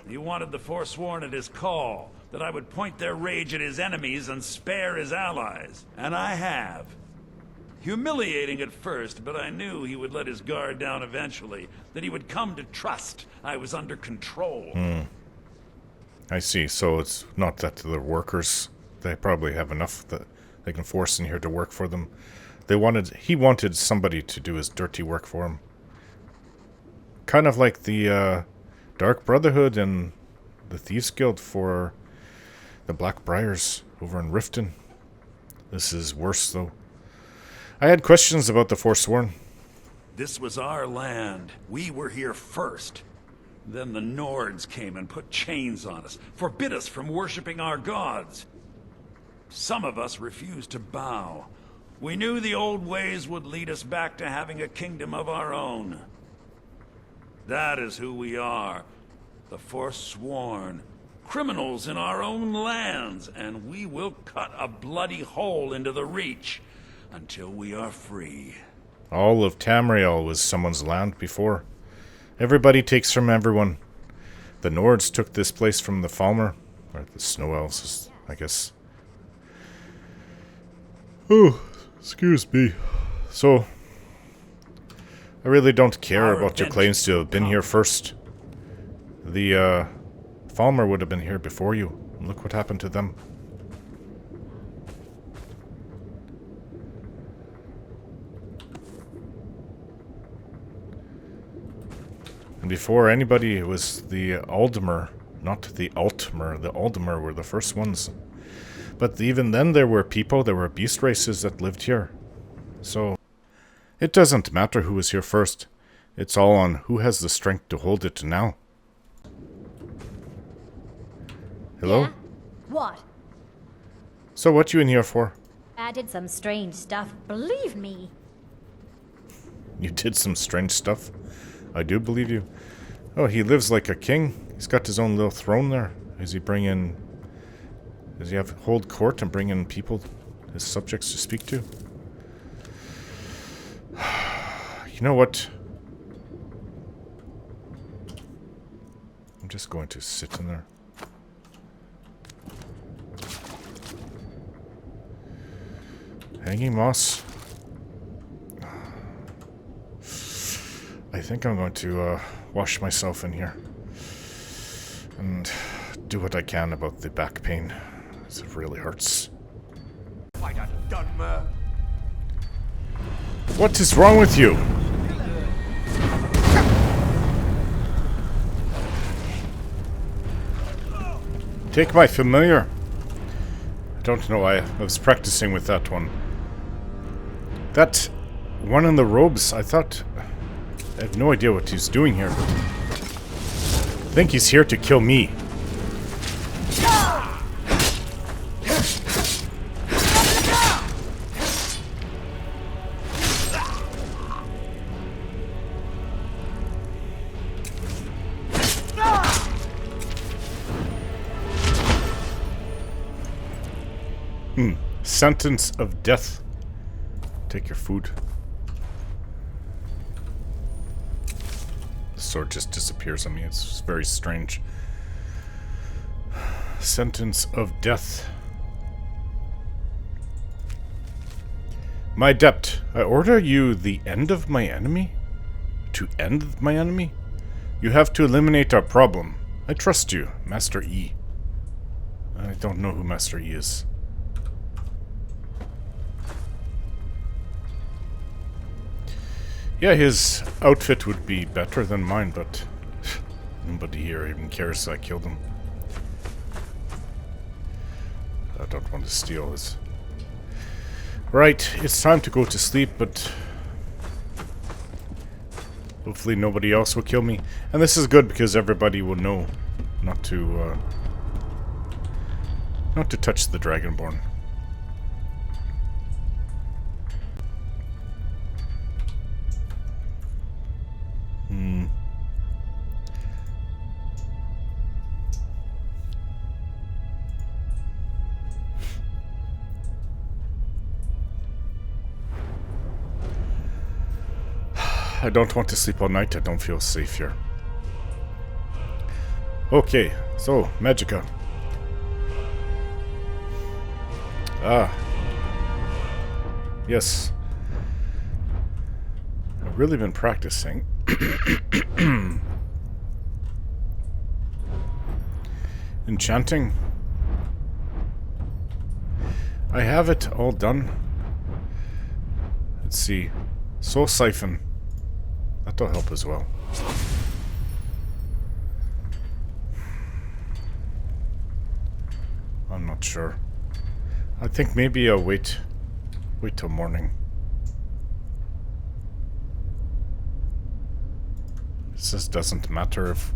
He wanted the Forsworn at his call, that I would point their rage at his enemies and spare his allies. And I have. Humiliating at first, but I knew he would let his guard down eventually, that he would come to trust I was under control. I see, so it's not that the workers, they probably have enough that they can force in here to work for them. He wanted somebody to do his dirty work for him. Kind of like the Dark Brotherhood and the Thieves Guild for the Black Briars over in Riften. This is worse, though. I had questions about the Forsworn. This was our land. We were here first. Then the Nords came and put chains on us, forbid us from worshipping our gods. Some of us refused to bow. We knew the old ways would lead us back to having a kingdom of our own. That is who we are. The Forsworn. Criminals in our own lands, and we will cut a bloody hole into the Reach until we are free. All of Tamriel was someone's land before. Everybody takes from everyone. The Nords took this place from the Falmer, or the Snow Elves, I guess. Oh, excuse me. So, I really don't care about your claims to have been here first. The Falmer would have been here before you. Look what happened to them. before anybody, it was the Aldmer, not the Altmer. The Aldmer were the first ones. But even then there were people, there were beast races that lived here. So, it doesn't matter who was here first. It's all on who has the strength to hold it now. Hello? Yeah? What? So what you in here for? I did some strange stuff, believe me. You did some strange stuff? I do believe you. Oh, he lives like a king. He's got his own little throne there. Does he have hold court and bring in people, his subjects to speak to? You know what? I'm just going to sit in there. Hanging moss. I think I'm going to wash myself in here and do what I can about the back pain. It really hurts. What is wrong with you? Take my familiar. I don't know, I was practicing with that one. That one in the robes, I thought... I have no idea what he's doing here, but... I think he's here to kill me. Sentence of death. Take your food. The sword just disappears on me. It's very strange. Sentence of death. My adept, I order you the end of my enemy? To end my enemy? You have to eliminate our problem. I trust you, Master E. I don't know who Master E is. Yeah, his outfit would be better than mine, but nobody here even cares I killed him. I don't want to steal his. Right, it's time to go to sleep, but hopefully nobody else will kill me. And this is good because everybody will know not to touch the dragonborn. I don't want to sleep all night. I don't feel safe here. Okay, so, Magica. Ah. Yes. I've really been practicing. Enchanting. I have it all done. Let's see. Soul Siphon. That'll help as well. I'm not sure. I think maybe I'll wait till morning. It just doesn't matter if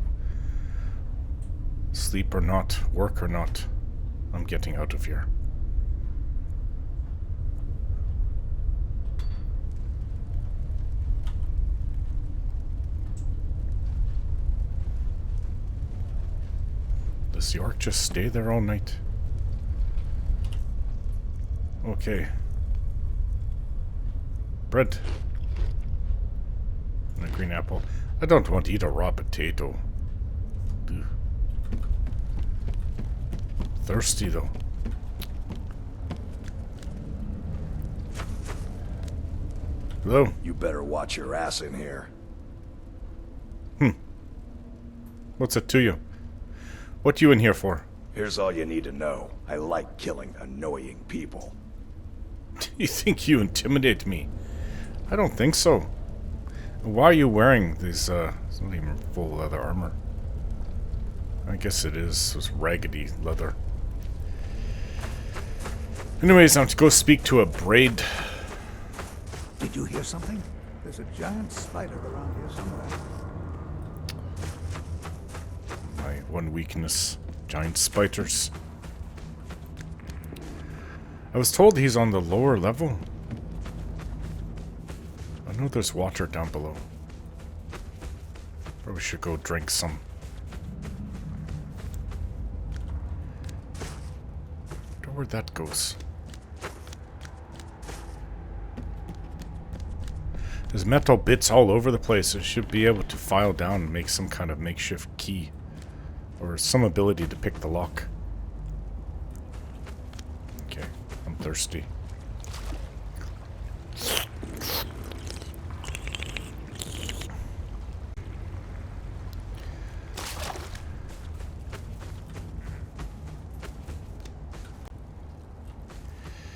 sleep or not, work or not. I'm getting out of here. Does the orc just stay there all night? Okay. Bread. And a green apple. I don't want to eat a raw potato. Ugh. Thirsty though. Hello? You better watch your ass in here. What's it to you? What you in here for? Here's all you need to know. I like killing annoying people. You think you intimidate me? I don't think so. Why are you wearing these, it's not even full leather armor. I guess it is. It's raggedy leather. Anyways, I have to go speak to a braid. Did you hear something? There's a giant spider around here somewhere. My one weakness. Giant spiders. I was told he's on the lower level. I know there's water down below. Probably should go drink some. I wonder where that goes. There's metal bits all over the place. I should be able to file down and make some kind of makeshift key. Or some ability to pick the lock. Okay, I'm thirsty.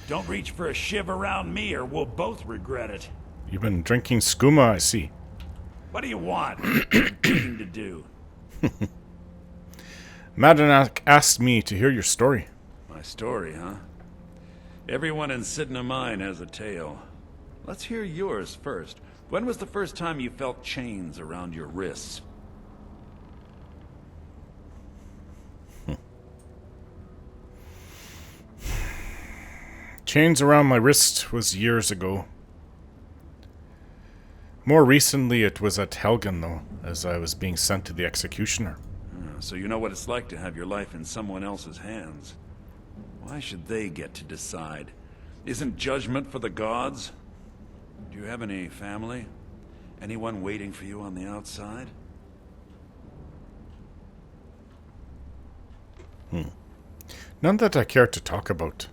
Don't reach for a shiv around me or we'll both regret it. You've been drinking skooma, I see. What do you want? Thing to do. Madanak asked me to hear your story. My story, huh? Everyone in Cidhna Mine has a tale. Let's hear yours first. When was the first time you felt chains around your wrists? Chains around my wrist was years ago. More recently, it was at Helgen, though, as I was being sent to the executioner. So you know what it's like to have your life in someone else's hands. Why should they get to decide? Isn't judgment for the gods? Do you have any family? Anyone waiting for you on the outside? None that I care to talk about.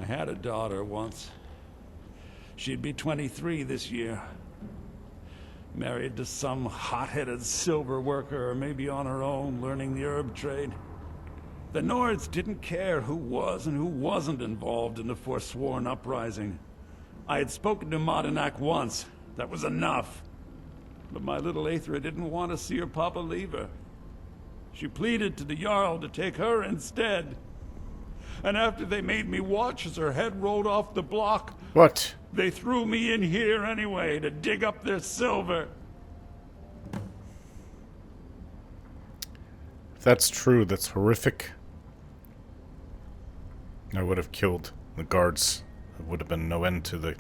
I had a daughter once. She'd be 23 this year. Married to some hot-headed silver worker, or maybe on her own, learning the herb trade. The Nords didn't care who was and who wasn't involved in the Forsworn uprising. I had spoken to Madanak once. That was enough. But my little Aethra didn't want to see her papa leave her. She pleaded to the Jarl to take her instead. And after they made me watch as her head rolled off the block... What? They threw me in here anyway to dig up their silver. If that's true, that's horrific. I would have killed the guards. There would have been no end to the...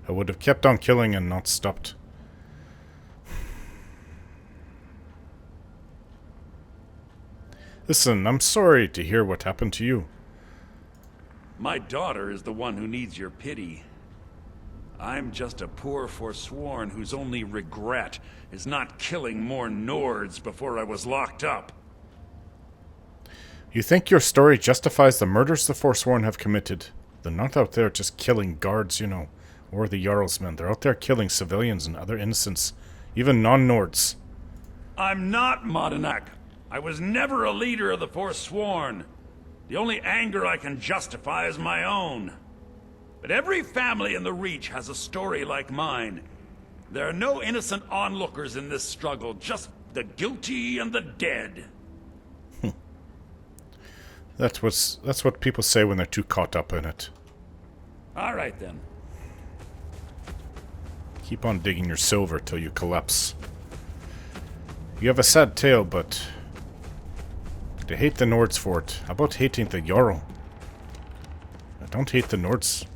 I would have kept on killing and not stopped. Listen, I'm sorry to hear what happened to you. My daughter is the one who needs your pity. I'm just a poor Forsworn whose only regret is not killing more Nords before I was locked up. You think your story justifies the murders the Forsworn have committed? They're not out there just killing guards, you know, or the Jarl's men. They're out there killing civilians and other innocents, even non-Nords. I'm not Madanak. I was never a leader of the Forsworn. The only anger I can justify is my own. But every family in the Reach has a story like mine. There are no innocent onlookers in this struggle, just the guilty and the dead. That's what people say when they're too caught up in it. All right, then. Keep on digging your silver till you collapse. You have a sad tale, but... they hate the Nords for it. How about hating the Jarl? I don't hate the Nords.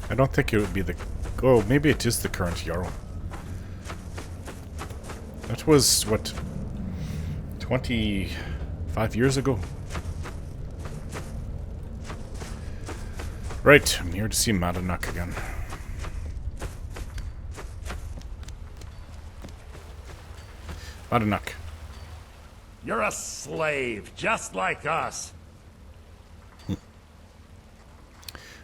I don't think it would be the... oh, maybe it is the current Jarl. That was, what, 25 years ago? Right, I'm here to see Madanak again. Madanak. You're a slave, just like us.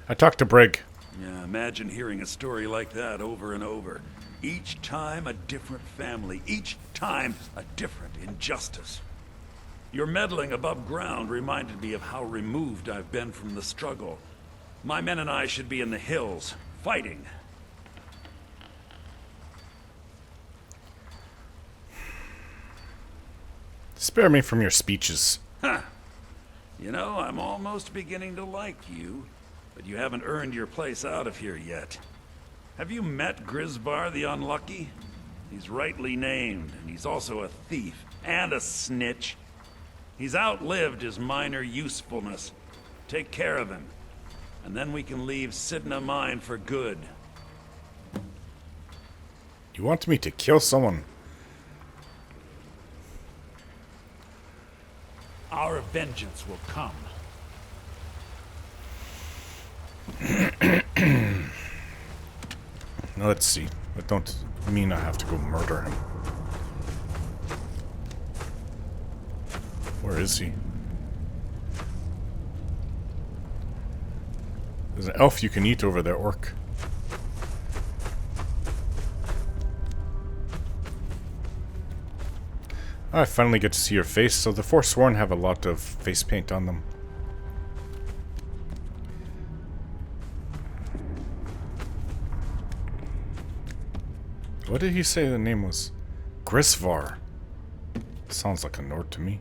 I talked to Brig. Yeah, imagine hearing a story like that over and over. Each time a different family, each time a different injustice. Your meddling above ground reminded me of how removed I've been from the struggle. My men and I should be in the hills, fighting. Spare me from your speeches. Huh. You know, I'm almost beginning to like you, but you haven't earned your place out of here yet. Have you met Grisvar the Unlucky? He's rightly named, and he's also a thief and a snitch. He's outlived his minor usefulness. Take care of him, and then we can leave Cidhna Mine for good. You want me to kill someone? Our vengeance will come. Now, let's see. That don't mean I have to go murder him. Where is he? There's an elf you can eat over there, orc. I finally get to see your face, so the Forsworn have a lot of face paint on them. What did he say the name was? Grisvar. Sounds like a Nord to me.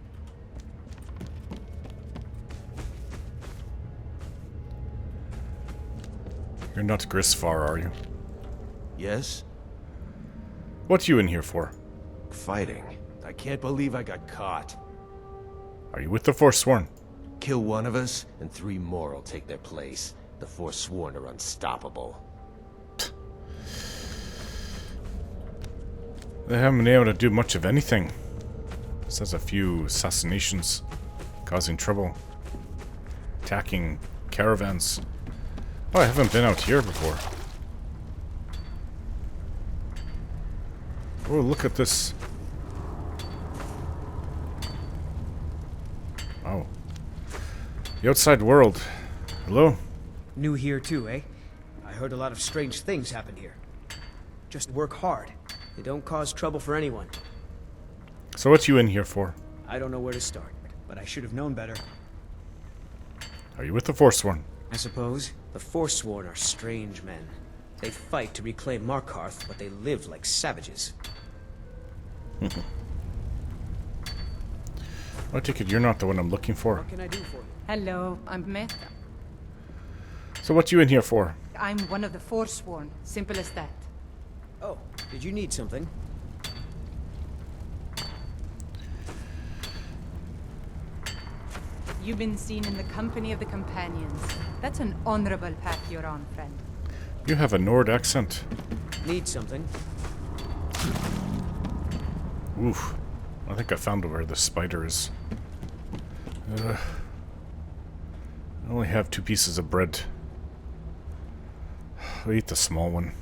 You're not Grisvar, are you? Yes? What you in here for? Fighting. I can't believe I got caught. Are you with the Forsworn? Kill one of us, and 3 more will take their place. The Forsworn are unstoppable. They haven't been able to do much of anything. Says a few assassinations, causing trouble, attacking caravans. Oh, I haven't been out here before. Oh, look at this. Wow. The outside world. Hello? New here too, eh? I heard a lot of strange things happen here. Just work hard. They don't cause trouble for anyone. So what you in here for? I don't know where to start, but I should have known better. Are you with the Forsworn? I suppose. The Forsworn are strange men. They fight to reclaim Markarth, but they live like savages. I take it you're not the one I'm looking for. What can I do for you? Hello, I'm Meta. So what you in here for? I'm one of the Forsworn. Simple as that. Oh, did you need something? You've been seen in the company of the companions. That's an honorable path you're on, friend. You have a Nord accent. Need something? Oof. I think I found where the spider is. I only have 2 pieces of bread. I'll eat the small one.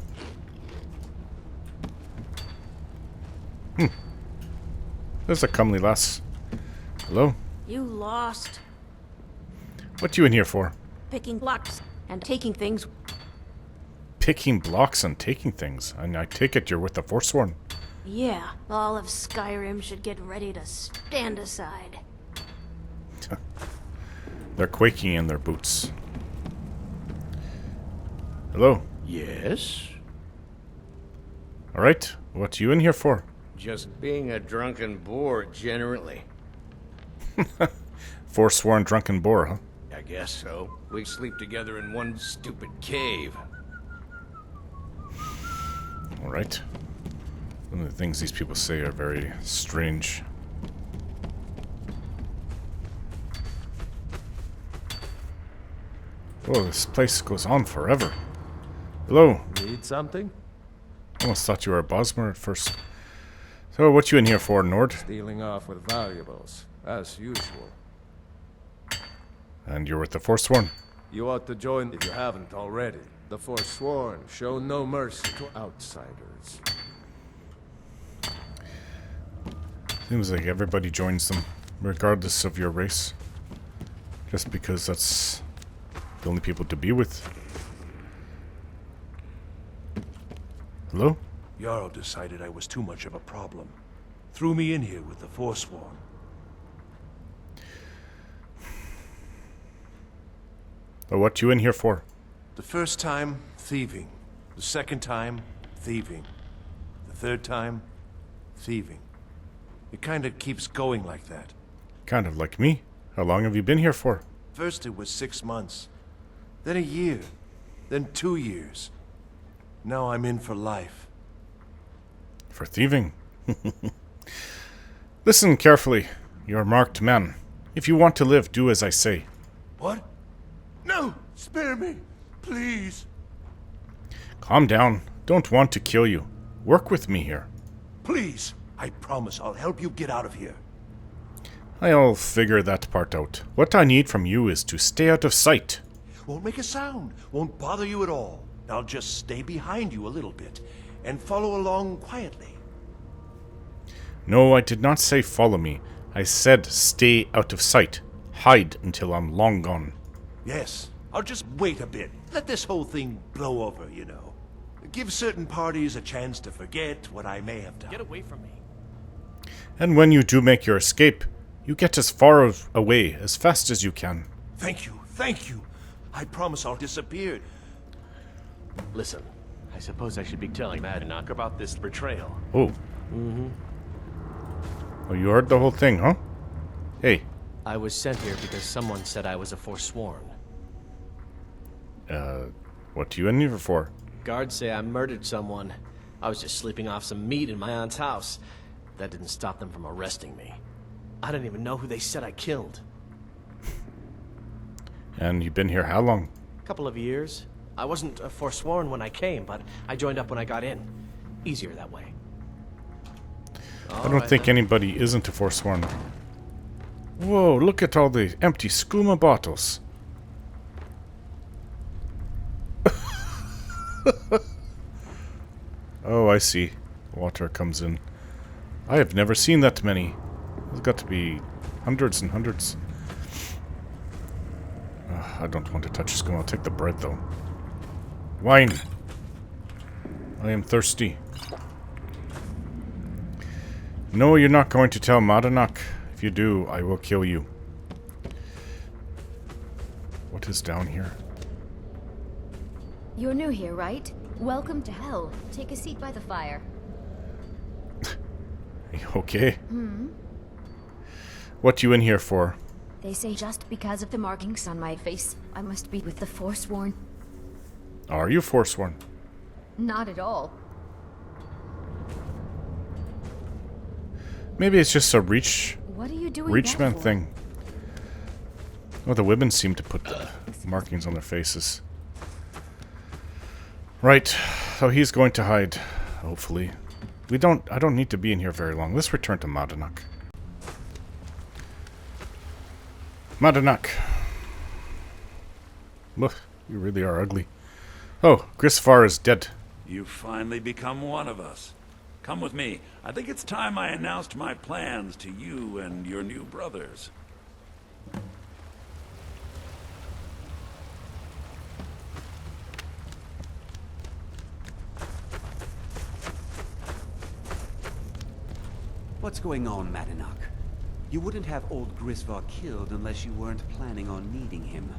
There's a comely lass. Hello? You lost. What you in here for? Picking blocks and taking things. Picking blocks and taking things. And I take it you're with the Forsworn. Yeah, all of Skyrim should get ready to stand aside. They're quaking in their boots. Hello? Yes? Alright, what you in here for? Just being a drunken boor, generally. Forsworn drunken boar, huh? I guess so. We sleep together in one stupid cave. Alright. Some of the things these people say are very strange. Oh, this place goes on forever. Hello. Need something? Almost thought you were a Bosmer at first. So, what you in here for, Nord? Stealing off with valuables, as usual. And you're with the Forsworn? You ought to join if you haven't already. The Forsworn show no mercy to outsiders. Seems like everybody joins them, regardless of your race. Just because that's the only people to be with. Hello? Jarl decided I was too much of a problem. Threw me in here with the Forsworn. But what you in here for? The first time, thieving. The second time, thieving. The third time, thieving. It kind of keeps going like that. Kind of like me. How long have you been here for? First it was 6 months. Then a year. Then 2 years. Now I'm in for life. For thieving? Listen carefully. You're a marked man. If you want to live, do as I say. What? No! Spare me! Please! Calm down. Don't want to kill you. Work with me here. Please! I promise I'll help you get out of here. I'll figure that part out. What I need from you is to stay out of sight. Won't make a sound. Won't bother you at all. I'll just stay behind you a little bit and follow along quietly. No, I did not say follow me. I said stay out of sight. Hide until I'm long gone. Yes, I'll just wait a bit. Let this whole thing blow over, you know. Give certain parties a chance to forget what I may have done. Get away from me. And when you do make your escape, you get as far away as fast as you can. Thank you, thank you. I promise I'll disappear. Listen, I suppose I should be telling Madanach about this betrayal. Oh. Mm-hmm. Oh, you heard the whole thing, huh? Hey. I was sent here because someone said I was a Forsworn. What you in here for? Guards say I murdered someone. I was just sleeping off some meat in my aunt's house. That didn't stop them from arresting me. I didn't even know who they said I killed. And you've been here how long? A couple of years. I wasn't a Forsworn when I came, but I joined up when I got in. Easier that way. I don't think anybody isn't a Forsworn. Whoa, look at all the empty skooma bottles. Oh, I see. Water comes in. I have never seen that many. There's got to be hundreds and hundreds. I don't want to touch skooma. I'll take the bread, though. Wine. I am thirsty. No, you're not going to tell Madanach. If you do, I will kill you. What is down here? You're new here, right? Welcome to hell. Take a seat by the fire. Okay. What you in here for? They say just because of the markings on my face, I must be with the Forsworn. Are you Forsworn? Not at all. Maybe it's just a reach What are you doing Reachman that for? thing. Oh, the women seem to put the markings on their faces. Right, so he's going to hide, hopefully. I don't need to be in here very long. Let's return to Madanach. Madanach. Look, you really are ugly. Oh, Grisvar is dead. You've finally become one of us. Come with me. I think it's time I announced my plans to you and your new brothers. What's going on, Madanach? You wouldn't have old Grisvar killed unless you weren't planning on needing him.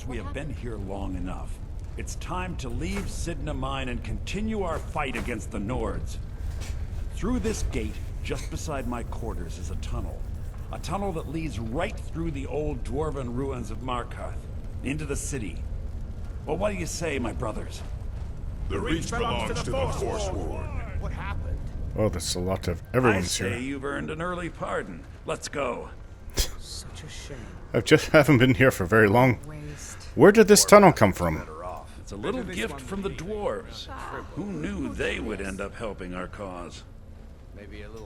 We have been here long enough. It's time to leave Cidhna Mine and continue our fight against the Nords. Through this gate, just beside my quarters, is a tunnel. A tunnel that leads right through the old dwarven ruins of Markarth, into the city. Well, what do you say, my brothers? The Reach belongs to the Forsworn. What happened? Oh, that's a lot of everyone's I say here. you've earned an early pardon. Let's go. Such a shame. I just haven't been here for very long. Where did this tunnel come from? It's a little gift from the dwarves. Who knew they would end up helping our cause?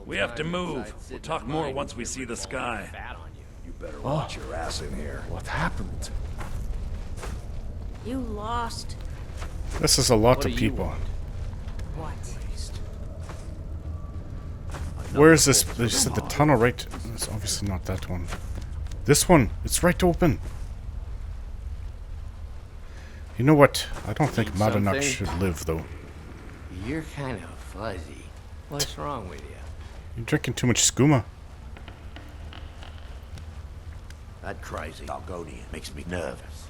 We have to move. We'll talk more once we see the sky. You better watch your ass in here. What happened? You lost. This is a lot What of do you people. want? What? Where is this? They said the tunnel right... It's obviously not that one. This one! It's right open! You know what? I don't think Madanach Something? should live, though. You're kind of Fuzzy, what's wrong with you? You're drinking too much skooma. That crazy Argonian makes me nervous.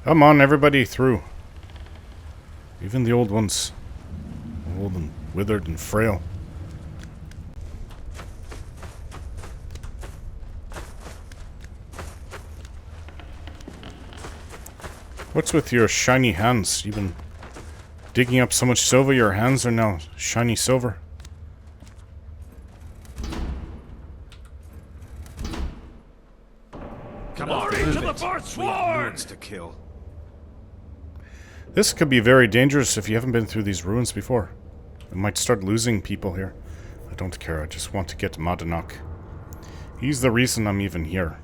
Come on, everybody through. Even the old ones. Old and withered and frail. What's with your shiny hands? You've been digging up so much silver, your hands are now shiny silver. Come on, to the Forsworn! To kill. This could be very dangerous if you haven't been through these ruins before. I might start losing people here. I don't care, I just want to get Madanak. He's the reason I'm even here.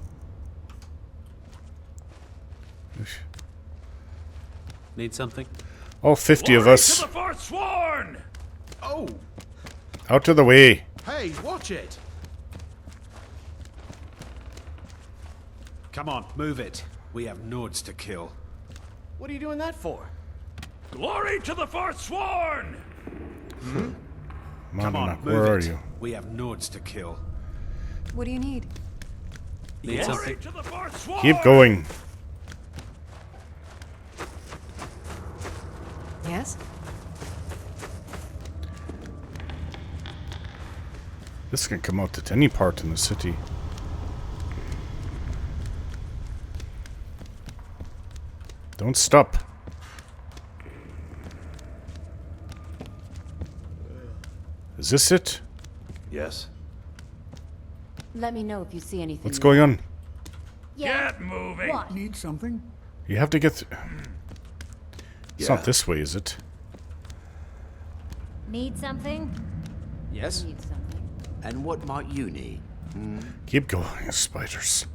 Need something? All 50 of us. To the Forsworn! Oh! Out of the way. Hey, watch it! Come on, move it. We have Nords to kill. What are you doing that for? Glory to the Forsworn! Come on, Madanak, where are you? We have Nords to kill. What do you need? Need something? To the Forsworn! Keep going. Yes? This can come out at any part in the city. Don't stop. Is this it? Yes. Let me know if you see anything. What's going on? Get moving! What? Need something? You have to get through. It's not this way, is it? Need something? Yes? Need something. And what might you need? Keep going, spiders.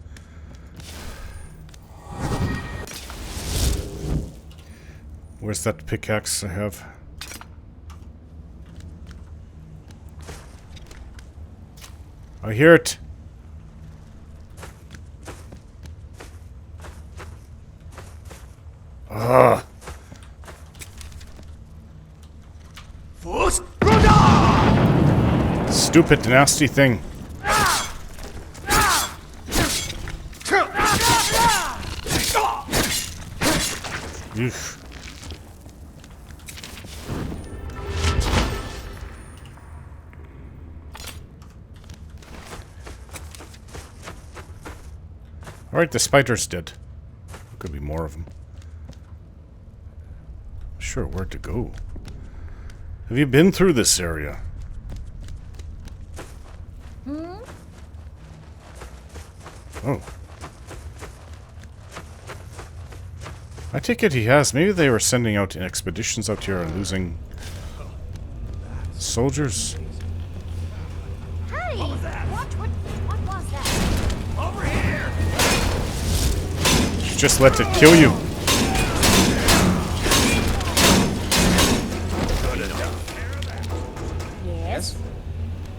Where's that pickaxe I have? I hear it. Ah. Stupid, nasty thing. Oof. Alright, the spider's dead. There could be more of them. Sure, where to go? Have you been through this area? Oh. I take it he has. Maybe they were sending out expeditions out here and losing soldiers. Hey! What was that? Over here! Just let it kill you. Yes?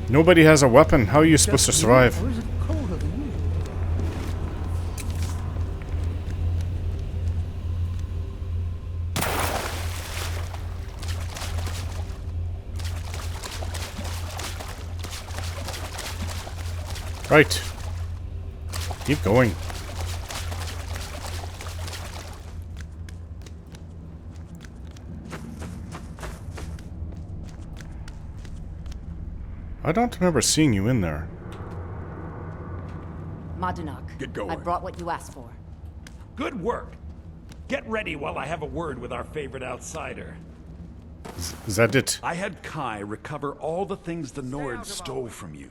Nobody has a weapon. How are you supposed to survive? Or is it colder than usual? Right. Keep going. I don't remember seeing you in there. Madanak, Get going. I brought what you asked for. Good work. Get ready while I have a word with our favorite outsider. Is that it? I had Kai recover all the things the Nords stole from you.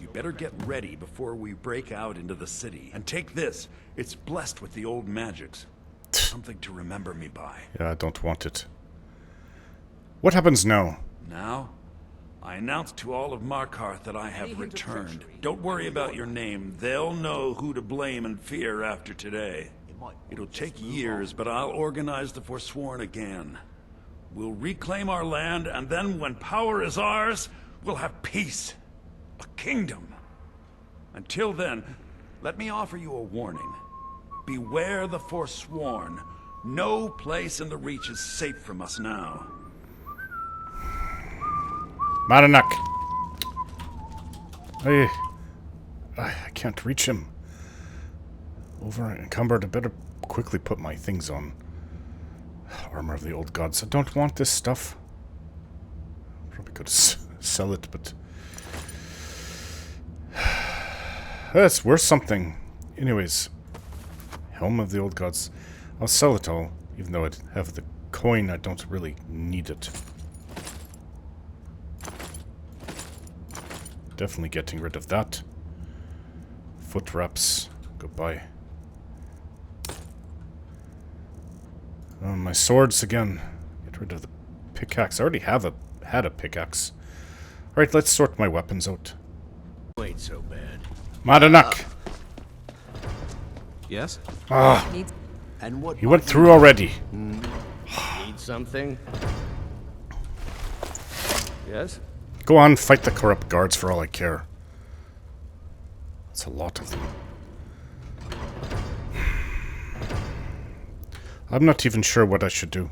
You better get ready before we break out into the city. And take this. It's blessed with the old magics. Something to remember me by. Yeah, I don't want it. What happens now? Now, I announce to all of Markarth that I have returned. Don't worry about your name. They'll know who to blame and fear after today. It'll take years, but I'll organize the Forsworn again. We'll reclaim our land, and then when power is ours, we'll have peace. A kingdom. Until then, let me offer you a warning. beware the Forsworn. No place in the Reach is safe from us now. Madanak! I can't reach him. Over encumbered. I better quickly put my things on. Armor of the old gods. I don't want this stuff. Probably could sell it, but... That's worth something. Anyways. Helm of the old gods. I'll sell it all. Even though I have the coin, I don't really need it. Definitely getting rid of that. Foot wraps. Goodbye. My swords again. Get rid of the pickaxe. I already had a pickaxe. Alright, let's sort my weapons out. Ain't so bad. Madanak! Yes? Ah! And what He went through already. Need something? Yes? Go on, fight the corrupt guards for all I care. That's a lot of them. I'm not even sure what I should do.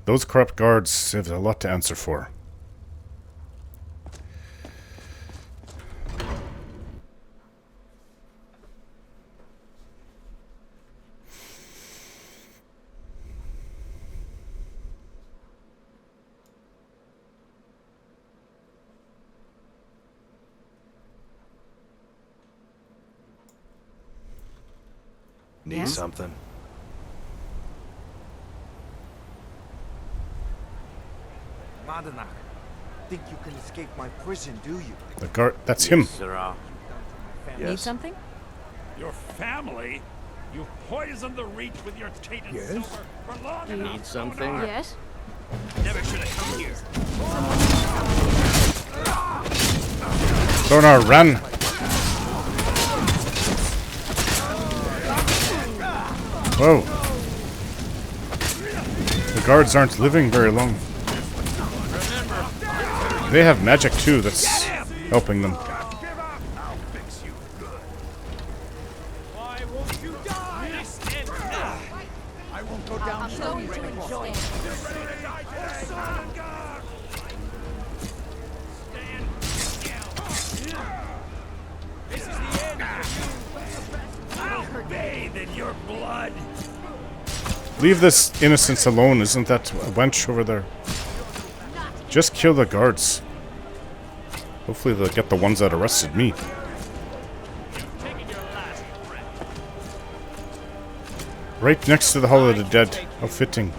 Those corrupt guards have a lot to answer for. Need something? Madanak, think you can escape my prison, do you? The guard, that's him. Need something? Your family? You poisoned the Reach with your tainted silver for long enough. Need something? Yes. Never should have come here. Sonar, run! Whoa. The guards aren't living very long. They have magic too that's helping them. Why won't you die? I won't go down so you to enjoy it. This is the end for you. I'll bathe in your blood. Leave this innocence alone, isn't that a wench over there? Just kill the guards. Hopefully they'll get the ones that arrested me. Right next to the Hall of the Dead. How fitting.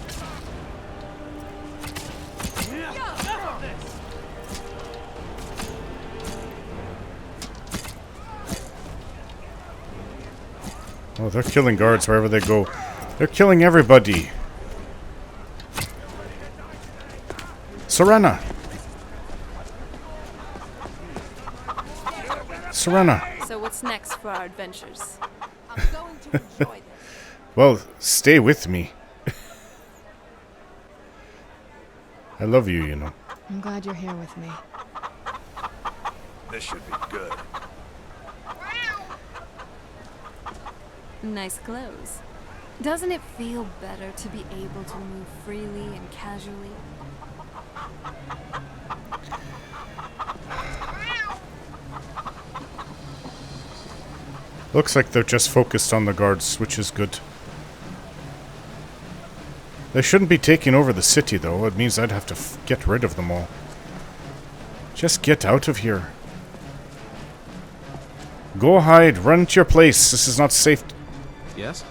Oh, they're killing guards wherever they go. They're killing everybody. Serena! Serena! So what's next for our adventures? I'm going to enjoy this. Well, stay with me. I love you, you know. I'm glad you're here with me. This should be good. Nice clothes. Doesn't it feel better to be able to move freely and casually? Looks like they're just focused on the guards, which is good. They shouldn't be taking over the city, though. It means I'd have to get rid of them all. Just get out of here. Go hide. Run to your place. This is not safe. Yes?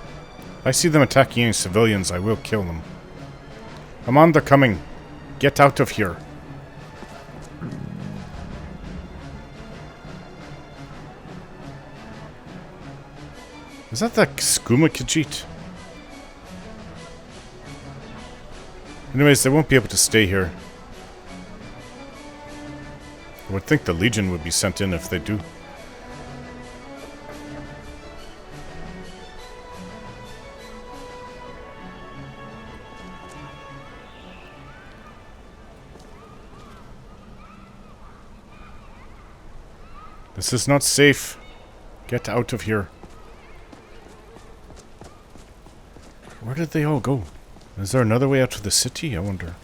If I see them attacking any civilians, I will kill them. Come on, they're coming. Get out of here. Is that the Skooma Khajiit? Anyways, they won't be able to stay here. I would think the Legion would be sent in if they do. This is not safe. Get out of here. Where did they all go? Is there another way out of the city? I wonder.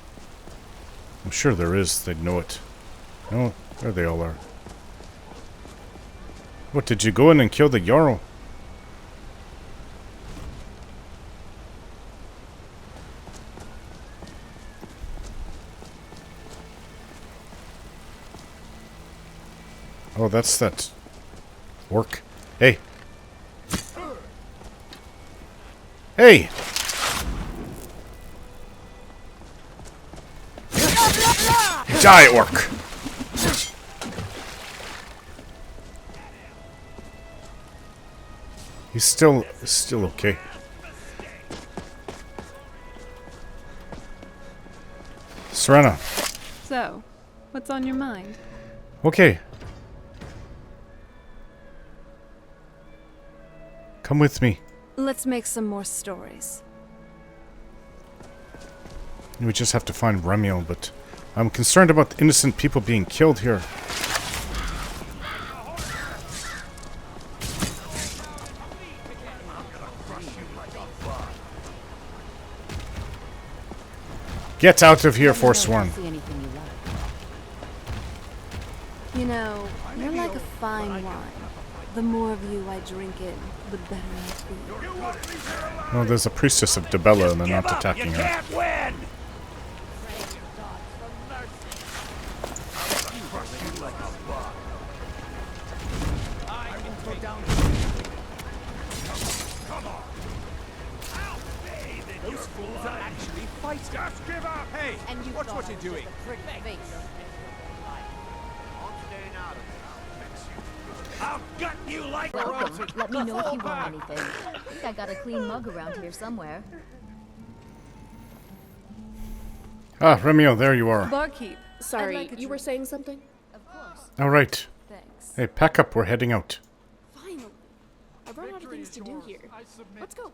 I'm sure there is. They'd know it. No, there they all are. What, did you go in and kill the Jarl? Oh, that's that orc. Hey. Hey! Die, orc! He's still okay. Cidhna. So, what's on your mind? Okay. Come with me. Let's make some more stories. We just have to find Remiel, but I'm concerned about innocent people being killed here. Get out of here, Forsworn. You know, you're like a fine wine. The more of you I drink in, the better I feel. Well, there's a priestess of Debella and they're not attacking her. Win! Those fools are actually fighting. Just give up! Hey, And you watch what you're doing. I'll gut you like Welcome. Let me know if you want anything. I think I got a clean mug around here somewhere. Ah, Remiel, there you are. Barkeep. Sorry, you were saying something? Of course. Alright. Thanks. Hey, pack up, we're heading out. Finally. I've run out of things to do here. Let's go.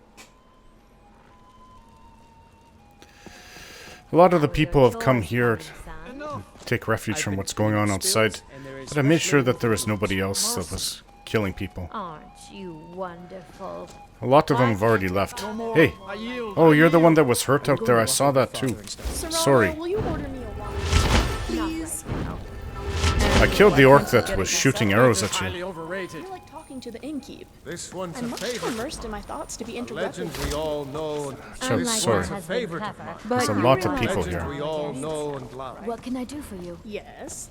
A lot of the people have come here to take refuge from what's going on outside, but I made sure that there was nobody else that was killing people. Aren't you wonderful? A lot of them have already left. Hey! Oh, you're the one that was hurt out there, I saw that too. Sorry. Will you order me a wine? Please. I killed the orc that was shooting arrows at you. You're like talking to the innkeep. This one's I'm a much too favorite. immersed in my thoughts to be A interrupted. legend we all know. So, This sorry. one's a favorite of mine. There's a lot of people Legend here. we all know and love. What can I do for you? Yes.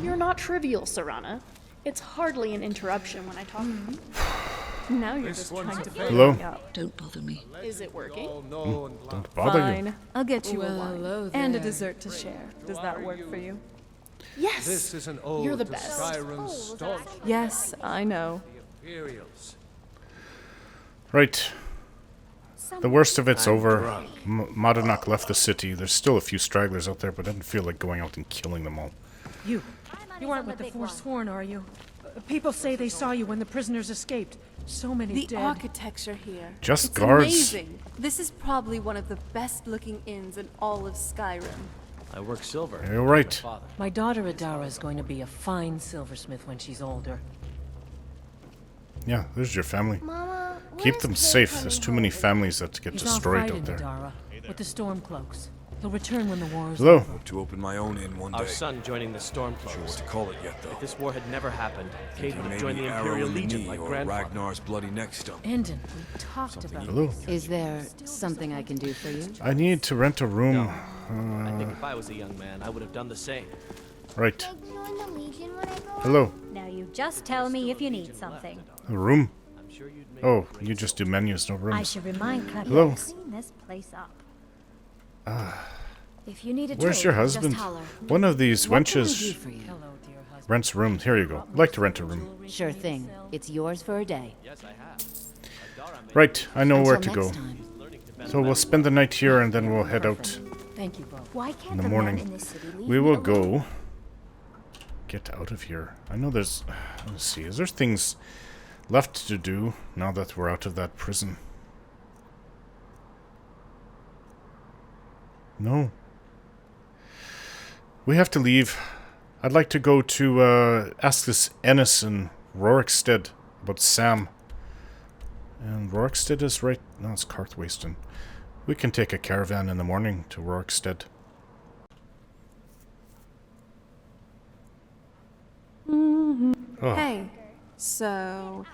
You're not trivial, Cidhna. It's hardly an interruption when I talk. Now you're This just one's trying a to favorite. Hello? me up. Don't bother me. Is it working? Don't bother you. Fine. I'll get you a Well, wine. hello And a there. dessert to share. Does that work for you? Yes. This is an ode You're the to best. Skyrim's staunch Yes, I know. Imperials. Right. The worst of it's over. Madanach left the city. There's still a few stragglers out there, but I didn't feel like going out and killing them all. You aren't with the Forsworn, are you? People say they saw you when the prisoners escaped. So many The dead. architecture here. Just it's guards. Amazing. This is probably one of the best looking inns in all of Skyrim. I work silver. You're right. My daughter Adara is going to be a fine silversmith when she's older. Yeah, there's your family. Mama, Keep them safe. There's too many families that get He's destroyed off out fighting there. Adara with the Stormcloaks. He'll return when the war is Hello. over. Hope to open my own inn one day. Our son joining the Stormcloaks. Sure what to call it yet, though. If this war had never happened, Cade would have Maybe joined the arrow Imperial in the Legion knee like or grandfather. Ragnar's bloody neck stump. Endon, we talked about Hello. Is there something I can do for you? I need to rent a room. I think if I was a young man, I would have done the same. Right. Hello. Now you just tell me if you need something. A room? Oh, you just do menus, no I rooms. should remind Cuddy Hello. to clean this place up. If you need a Where's drink, your just husband? holler. One of these What can I do wenches for you? rents a room. Here you go. I'd like to rent a room. Sure thing. It's yours for a day. Yes, I have. Right, I know where to Until go. next time. So we'll spend the night here and then we'll head out Thank you both. Why can't in the men morning. in this city leave We me will alone? go. Get out of here. I know there's... Let's see. Is there things left to do now that we're out of that prison? No. We have to leave. I'd like to go to ask this Ennis in Rorikstead about Sam. And Rorikstead is right... No, it's Karthwasten. We can take a caravan in the morning to Rorikstead. Oh. Hey, so...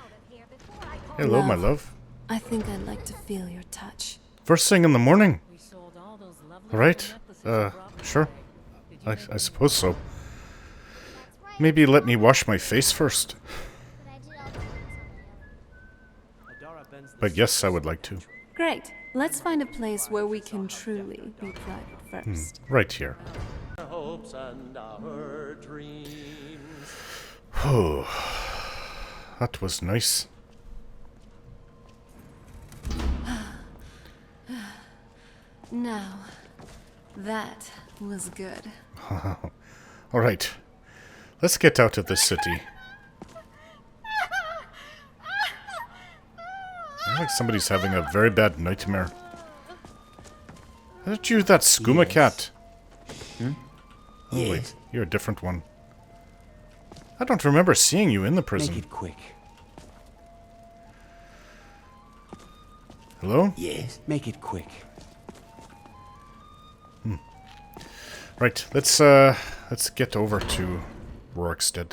Hello, my love. I think I'd like to feel your touch. First thing in the morning. Alright, sure. I suppose so. Maybe let me wash my face first. But yes, I would like to. Great. Let's find a place where we can truly be private first. Right here. Hopes and our dreams. Oh, that was nice. Now, that was good. Alright, let's get out of this city. I think somebody's having a very bad nightmare. Aren't you that skooma cat? Hmm? Oh wait, you're a different one. I don't remember seeing you in the prison. Make it quick. Hello? Yes, make it quick. Right, let's get over to Rorikstead.